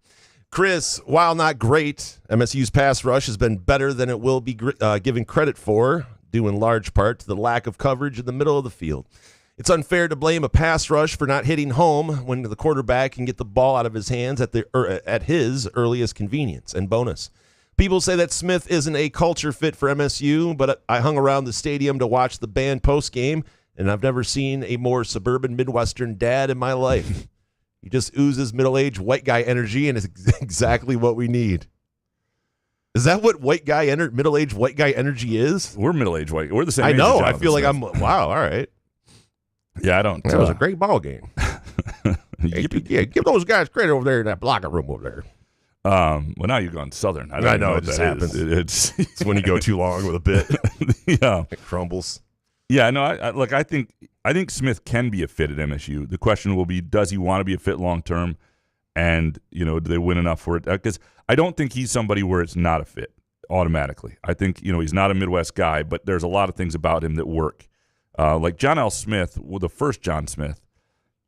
Chris, while not great, MSU's pass rush has been better than it will be given credit for, due in large part to the lack of coverage in the middle of the field. It's unfair to blame a pass rush for not hitting home when the quarterback can get the ball out of his hands at his earliest convenience. And bonus, people say that Smith isn't a culture fit for MSU, but I hung around the stadium to watch the band postgame, and I've never seen a more suburban Midwestern dad in my life. He just oozes middle-aged white guy energy, and it's exactly what we need. Is that what middle-aged white guy energy is? We're middle-aged white. We're the same. I age know. as I feel like Jonathan wow. All right. Yeah, I don't. That was a great ball game. Give those guys credit over there in that locker room over there. Well, now you're going Southern. I know it just happens. It's when you go too long with a bit. Yeah, it crumbles. Yeah, no. I think Smith can be a fit at MSU. The question will be, does he want to be a fit long term, and do they win enough for it? Because I don't think he's somebody where it's not a fit automatically. I think he's not a Midwest guy, but there's a lot of things about him that work. Like John L. Smith, the first John Smith.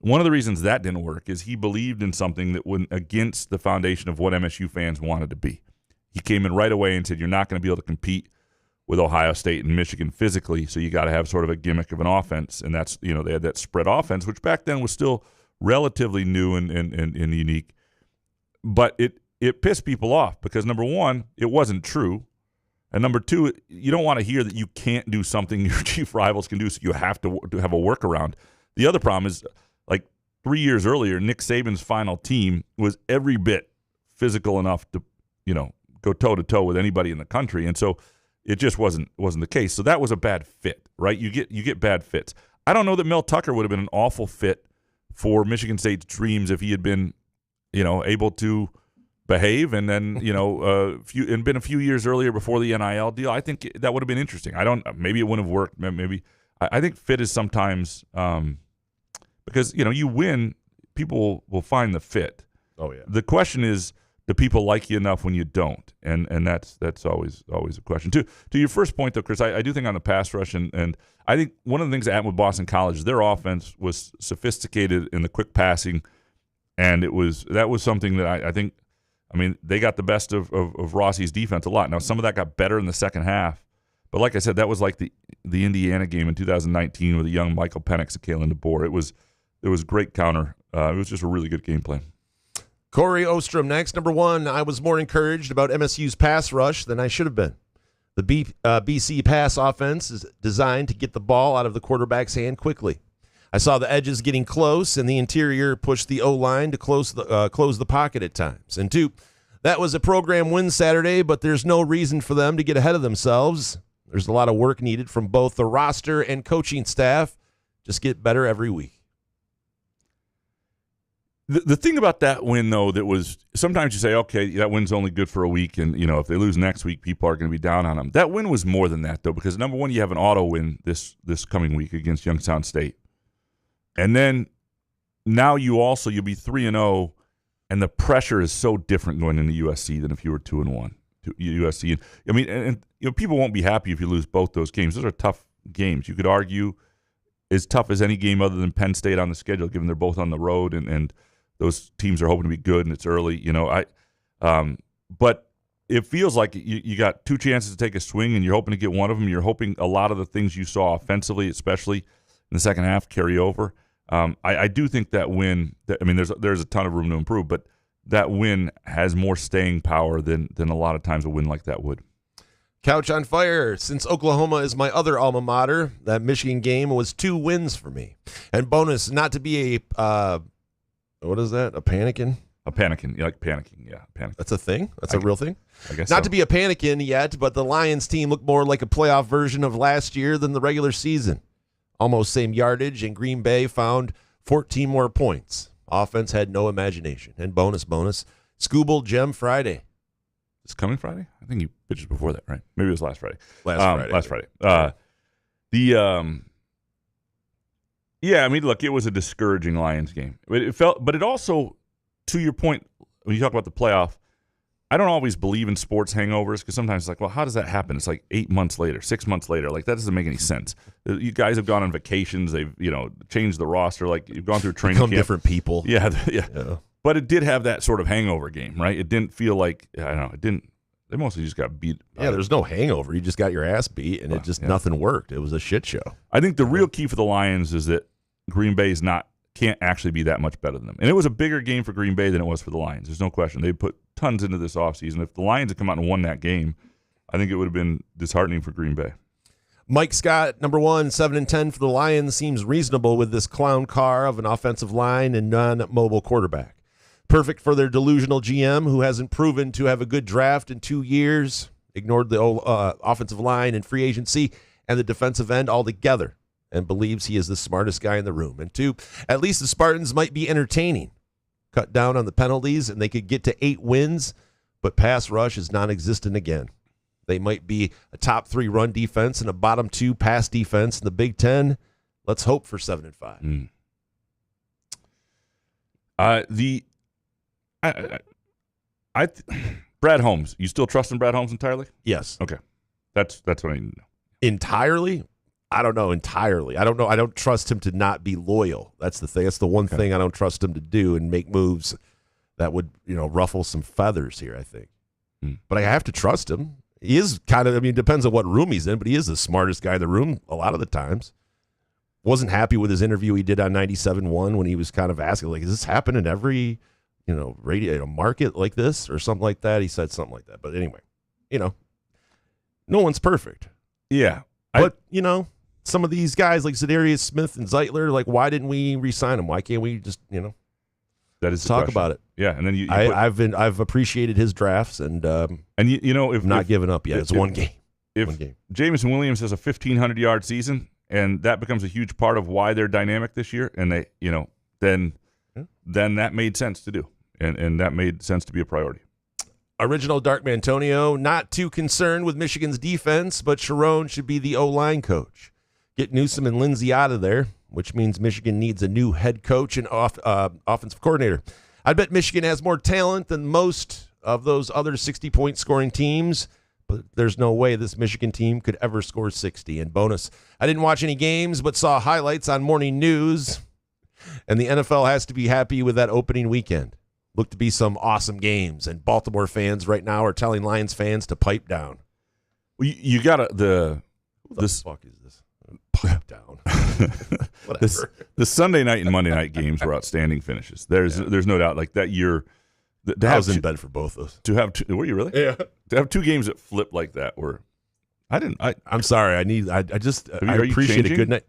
One of the reasons that didn't work is he believed in something that went against the foundation of what MSU fans wanted to be. He came in right away and said, you're not going to be able to compete with Ohio State and Michigan physically, so you got to have sort of a gimmick of an offense. And that's, they had that spread offense, which back then was still relatively new and unique. But it pissed people off because, number one, it wasn't true. And number two, you don't want to hear that you can't do something your chief rivals can do, so you have to have a workaround. The other problem is, 3 years earlier, Nick Saban's final team was every bit physical enough to, go toe-to-toe with anybody in the country. And so it just wasn't the case. So that was a bad fit, right? You get bad fits. I don't know that Mel Tucker would have been an awful fit for Michigan State's dreams if he had been, able to behave and then, been a few years earlier before the NIL deal. I think that would have been interesting. Maybe it wouldn't have worked. Maybe I think fit is sometimes because, you win, people will find the fit. Oh, yeah. The question is, do people like you enough when you don't? And that's always a question. To your first point, though, Chris, I do think on the pass rush, and I think one of the things that happened with Boston College is their offense was sophisticated in the quick passing, and that was something that I think, they got the best of Rossi's defense a lot. Now, some of that got better in the second half, but like I said, that was like the Indiana game in 2019 with a young Michael Penix and Kalen DeBoer. It was great counter. It was just a really good game plan. Corey Ostrom next. Number one, I was more encouraged about MSU's pass rush than I should have been. The BC pass offense is designed to get the ball out of the quarterback's hand quickly. I saw the edges getting close and the interior push the O-line to close the pocket at times. And 2, that was a program win Saturday, but there's no reason for them to get ahead of themselves. There's a lot of work needed from both the roster and coaching staff. Just get better every week. The thing about that win, though, that was sometimes you say, okay, that win's only good for a week, and if they lose next week, people are going to be down on them. That win was more than that, though, because number one, you have an auto win this coming week against Youngstown State, and then now you'll be 3-0, and the pressure is so different going into USC than if you were 2-1 to USC. I mean, and people won't be happy if you lose both those games. Those are tough games. You could argue as tough as any game other than Penn State on the schedule, given they're both on the road and those teams are hoping to be good, and it's early, but it feels like you got 2 chances to take a swing, and you're hoping to get one of them. You're hoping a lot of the things you saw offensively, especially in the second half, carry over. I do think that win. There's a ton of room to improve, but that win has more staying power than a lot of times a win like that would. Couch on fire. Since Oklahoma is my other alma mater, that Michigan game was 2 wins for me. And bonus, not to be a what is that? A panikin? A panikin. You like panicking, yeah. Panic. That's a thing? That's a real thing? I guess Not so. to be a panikin yet, but the Lions team looked more like a playoff version of last year than the regular season. Almost same yardage, and Green Bay found 14 more points. Offense had no imagination. And bonus, Scooble Gem Friday. It's coming Friday? I think you pitched before that, right? Maybe it was last Friday. Last Friday. Yeah, look, it was a discouraging Lions game. But it also, to your point, when you talk about the playoff, I don't always believe in sports hangovers because sometimes it's like, well, how does that happen? It's like 8 months later, 6 months later. Like, that doesn't make any sense. You guys have gone on vacations. They've, changed the roster. Like, you've gone through training camp. Different people. Yeah. But it did have that sort of hangover game, right? It didn't feel like, I don't know, it didn't. They mostly just got beat. Yeah, there's no hangover. You just got your ass beat, and nothing worked. It was a shit show. I think the real key for the Lions is that Green Bay can't actually be that much better than them. And it was a bigger game for Green Bay than it was for the Lions. There's no question. They put tons into this offseason. If the Lions had come out and won that game, I think it would have been disheartening for Green Bay. Mike Scott, number 1, 7-10 for the Lions, seems reasonable with this clown car of an offensive line and non-mobile quarterback. Perfect for their delusional GM, who hasn't proven to have a good draft in 2 years, ignored the offensive line and free agency and the defensive end altogether, and believes he is the smartest guy in the room. And 2, at least the Spartans might be entertaining. Cut down on the penalties, and they could get to 8 wins, but pass rush is non-existent again. They might be a top 3 run defense and a bottom 2 pass defense in the Big Ten. Let's hope for 7-5. Brad Holmes. You still trust in Brad Holmes entirely? Yes. Okay. That's what I need to know. Entirely? I don't know entirely. I don't know. I don't trust him to not be loyal. That's the thing. That's the one thing I don't trust him to do and make moves that would, ruffle some feathers here, I think. But I have to trust him. He is kind of, it depends on what room he's in, but he is the smartest guy in the room a lot of the times. Wasn't happy with his interview he did on 97.1 when he was kind of asking, like, is this happen in every, radio market like this or something like that? He said something like that. But anyway, no one's perfect. Yeah. But, some of these guys like Za'Darius Smith and Zeitler, like, why didn't we re-sign them? Why can't we just, that is talk about it? Yeah, and then I've appreciated his drafts and if not giving up yet. It's one game. If Jameson Williams has a 1,500-yard season and that becomes a huge part of why they're dynamic this year, and they, then that made sense to do, and that made sense to be a priority. Original Dark Mantonio, not too concerned with Michigan's defense, but Sharon should be the O-line coach. Get Newsom and Lindsey out of there, which means Michigan needs a new head coach and offensive coordinator. I bet Michigan has more talent than most of those other 60-point scoring teams, but there's no way this Michigan team could ever score 60. And bonus, I didn't watch any games, but saw highlights on morning news, and the NFL has to be happy with that opening weekend. Looked to be some awesome games, and Baltimore fans right now are telling Lions fans to pipe down. Well, you got to Who the fuck is this? Pipe down. Whatever. The Sunday night and Monday night games were outstanding finishes. There's no doubt. Like that year, I was in bed for both of those. To have two, were you really? Yeah. To have 2 games that flipped like that were, I didn't. I'm sorry. I appreciate changing? a good night.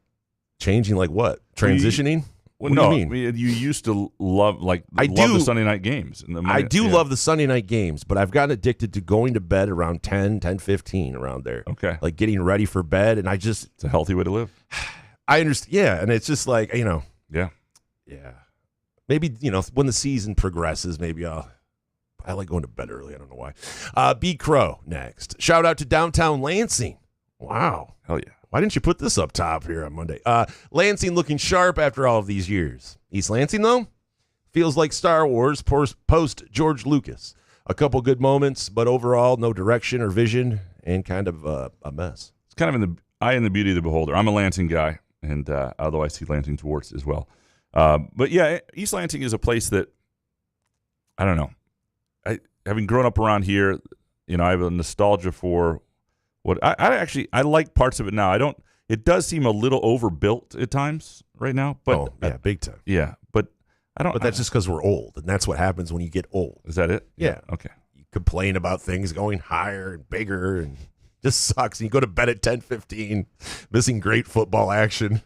Changing like what? Transitioning? Well, what no, do you mean? You used to love the Sunday night games. I do love the Sunday night games, but I've gotten addicted to going to bed around 10:15 around there. Okay. Like getting ready for bed, and it's a healthy way to live. I understand. Yeah, and it's just like, Yeah. Yeah. Maybe, when the season progresses, maybe I like going to bed early. I don't know why. B. Crow next. Shout out to downtown Lansing. Wow. Hell yeah. Why didn't you put this up top here on Monday? Lansing looking sharp after all of these years. East Lansing, though, feels like Star Wars post George Lucas. A couple good moments, but overall, no direction or vision and kind of a mess. It's kind of in the eye and the beauty of the beholder. I'm a Lansing guy, and although I see Lansing's warts as well. But yeah, East Lansing is a place that, I don't know. Having grown up around here, I have a nostalgia for what I like parts of it now. It does seem a little overbuilt at times right now, but big time. Yeah, but I don't. But that's just because we're old, and that's what happens when you get old. Is that it? Yeah. Okay. You complain about things going higher and bigger, and just sucks. And you go to bed at 10:15, missing great football action.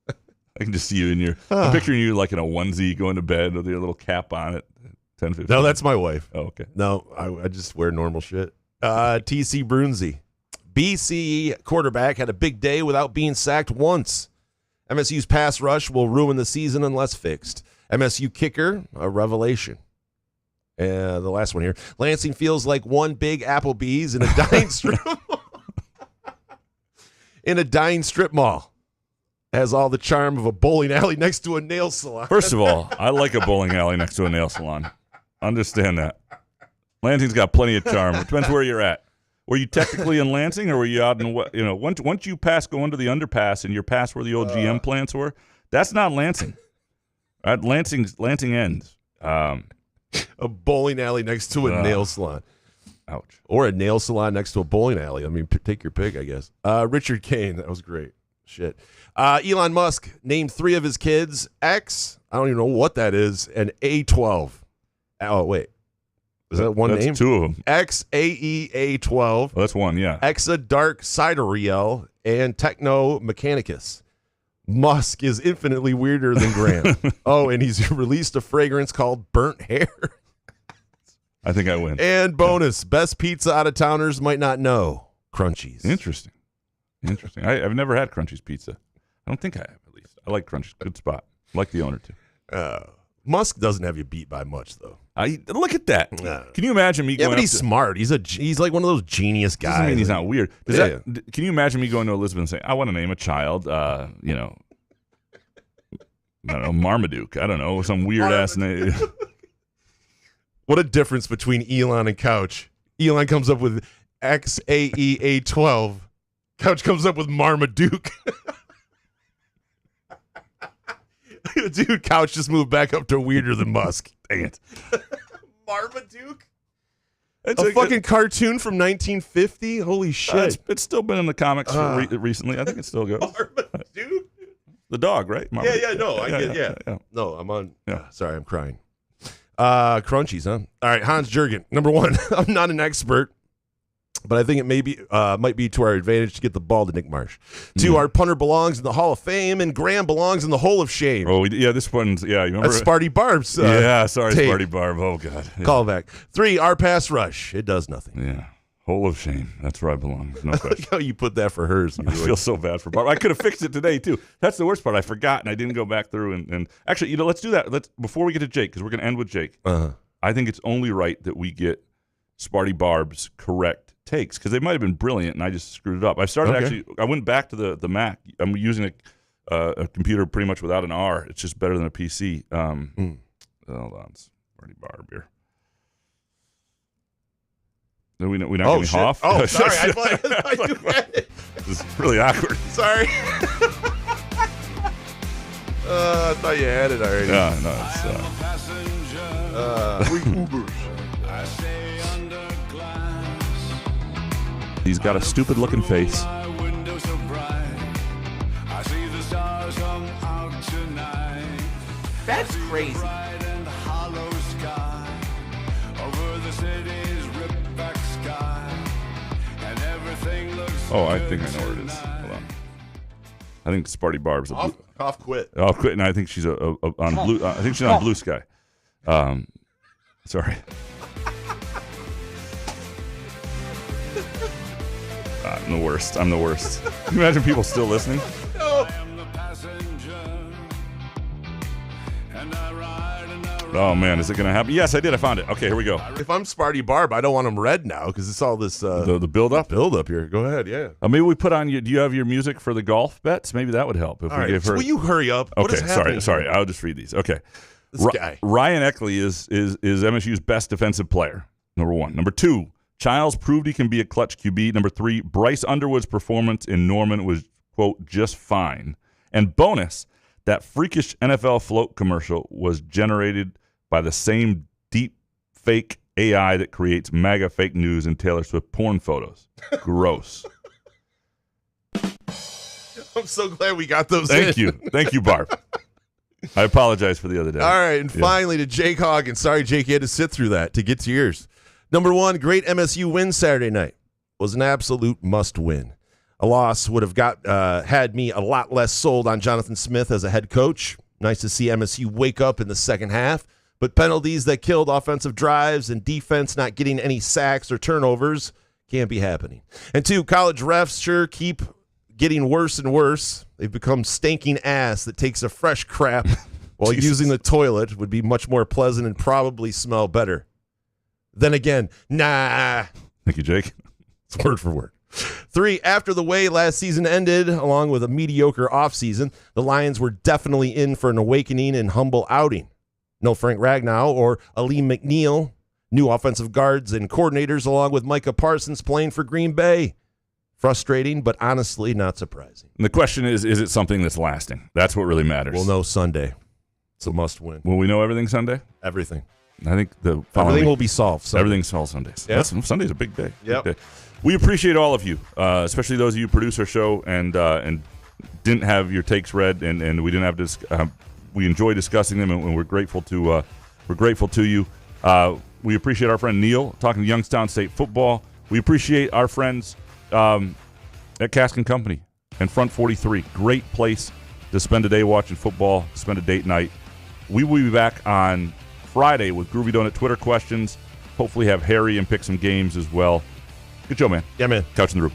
I can just see you I'm picturing you like in a onesie going to bed with your little cap on at 10:15. No, that's my wife. Oh, okay. No, I just wear normal shit. TC Brunzi. BC quarterback had a big day without being sacked once. MSU's pass rush will ruin the season unless fixed. MSU kicker, a revelation. The last one here. Lansing feels like one big Applebee's in a dying strip in a dying strip mall. Has all the charm of a bowling alley next to a nail salon. First of all, I like a bowling alley next to a nail salon. Understand that. Lansing's got plenty of charm. It depends where you're at. Were you technically in Lansing, or were you out in once you go into the underpass and you're past where the old GM plants were? That's not Lansing. Right? Lansing ends. A bowling alley next to a nail salon. Ouch. Or a nail salon next to a bowling alley. I mean, take your pick, I guess. Richard Kane, that was great. Shit. Elon Musk named 3 of his kids X. I don't even know what that is. And A12. Oh, wait. Is that one name? That's 2 of them. XAEA12. Well, that's one, yeah. Exa Dark Sideriel and Techno Mechanicus. Musk is infinitely weirder than Graham. Oh, and he's released a fragrance called Burnt Hair. I think I win. And bonus, best pizza out of towners might not know. Crunchies. Interesting. I've never had Crunchies pizza. I don't think I have, at least. I like Crunchies. Good spot. I like the owner, too. Musk doesn't have you beat by much, though. Look at that. Can you imagine me going but he's smart. He's like one of those genius guys. Doesn't mean he's not weird. Can you imagine me going to Elizabeth and saying, I want to name a child, I don't know, Marmaduke. I don't know, some weird-ass name. What a difference between Elon and Couch. Elon comes up with XAEA12. Couch comes up with Marmaduke. Dude, Couch just moved back up to weirder than Musk. Dang it. Marmaduke? It's a fucking cartoon from 1950? Holy shit. It's still been in the comics recently. I think it still goes. Marmaduke? The dog, right? Marmaduke. Yeah. No, I'm on. Sorry, I'm crying. Crunchies, huh? All right, Hans Jurgen. Number 1, I'm not an expert, but I think it might be to our advantage to get the ball to Nick Marsh. 2, our punter belongs in the Hall of Fame, and Graham belongs in the Hole of Shame. Oh, yeah, this one's, you remember? That's Sparty Barb's sorry, tape. Sparty Barb. Oh, God. Yeah. Call back. 3, our pass rush. It does nothing. Yeah. Hole of Shame. That's where I belong. No question. Like how you put that for hers. I feel so bad for Barb. I could have fixed it today, too. That's the worst part. I forgot, and I didn't go back through. And actually, let's do that. Before we get to Jake, because we're going to end with Jake, I think it's only right that we get Sparty Barb's correct takes, because they might have been brilliant and I just screwed it up. I went back to the Mac. I'm using a computer pretty much without an R. It's just better than a PC. Hold on, Sparty Barb here. We not getting Hoff? Oh, sorry. I thought you had it. This is really awkward. Sorry. I thought you had it already. Yeah, no, it's we Ubers. He's got a stupid looking face. That's crazy. Oh, I think I know where it is. Hold on. I think Sparty Barb's a Off quit. Off quit, and I think she's on blue. I think she's on Blue Sky. Sorry. I'm the worst. I'm the worst. Can you imagine people still listening? No. Oh, man, is it going to happen? Yes, I did. I found it. Okay, here we go. If I'm Sparty Barb, I don't want him red now because it's all this the build-up? Build-up here. Go ahead, yeah. Maybe we put on you. Do you have your music for the golf bets? Maybe that would help. If all we right, gave her... will you hurry up? Okay, what is happening sorry. here? I'll just read these. Okay. This guy. Ryan Eckley is MSU's best defensive player, number 1. Number 2, Childs proved he can be a clutch QB. Number 3, Bryce Underwood's performance in Norman was, quote, just fine. And bonus, that freakish NFL float commercial was generated by the same deep fake AI that creates MAGA fake news and Taylor Swift porn photos. Gross. I'm so glad we got those Thank you. Thank you, Barb. I apologize for the other day. All right, and finally to Jake Hoggins. Sorry, Jake, you had to sit through that to get to yours. Number 1, great MSU win Saturday night. Was an absolute must-win. A loss would have had me a lot less sold on Jonathan Smith as a head coach. Nice to see MSU wake up in the second half. But penalties that killed offensive drives and defense not getting any sacks or turnovers can't be happening. And 2, college refs sure keep getting worse and worse. They've become stinking ass that takes a fresh crap while using the toilet would be much more pleasant and probably smell better. Then again, nah. Thank you, Jake. It's word for word. 3, after the way last season ended, along with a mediocre offseason, the Lions were definitely in for an awakening and humble outing. No Frank Ragnow or Ali McNeil, new offensive guards and coordinators, along with Micah Parsons playing for Green Bay. Frustrating, but honestly not surprising. And the question is it something that's lasting? That's what really matters. We'll know Sunday. It's a must-win. Will we know everything Sunday? Everything. I think everything will be solved Sunday. Everything's solved Sundays. Yep. Sunday's a big day. Yep. Big day. We appreciate all of you, especially those of you who produce our show and didn't have your takes read, and we didn't have we enjoy discussing them, and we're grateful to you. We appreciate our friend Neel talking to Youngstown State football. We appreciate our friends at Cask & Company and Front 43. Great place to spend a day watching football, spend a date night. We will be back on Friday with Groovy Donut Twitter questions. Hopefully have Harry and pick some games as well. Good show, man. Yeah, man. Couch in the Roof.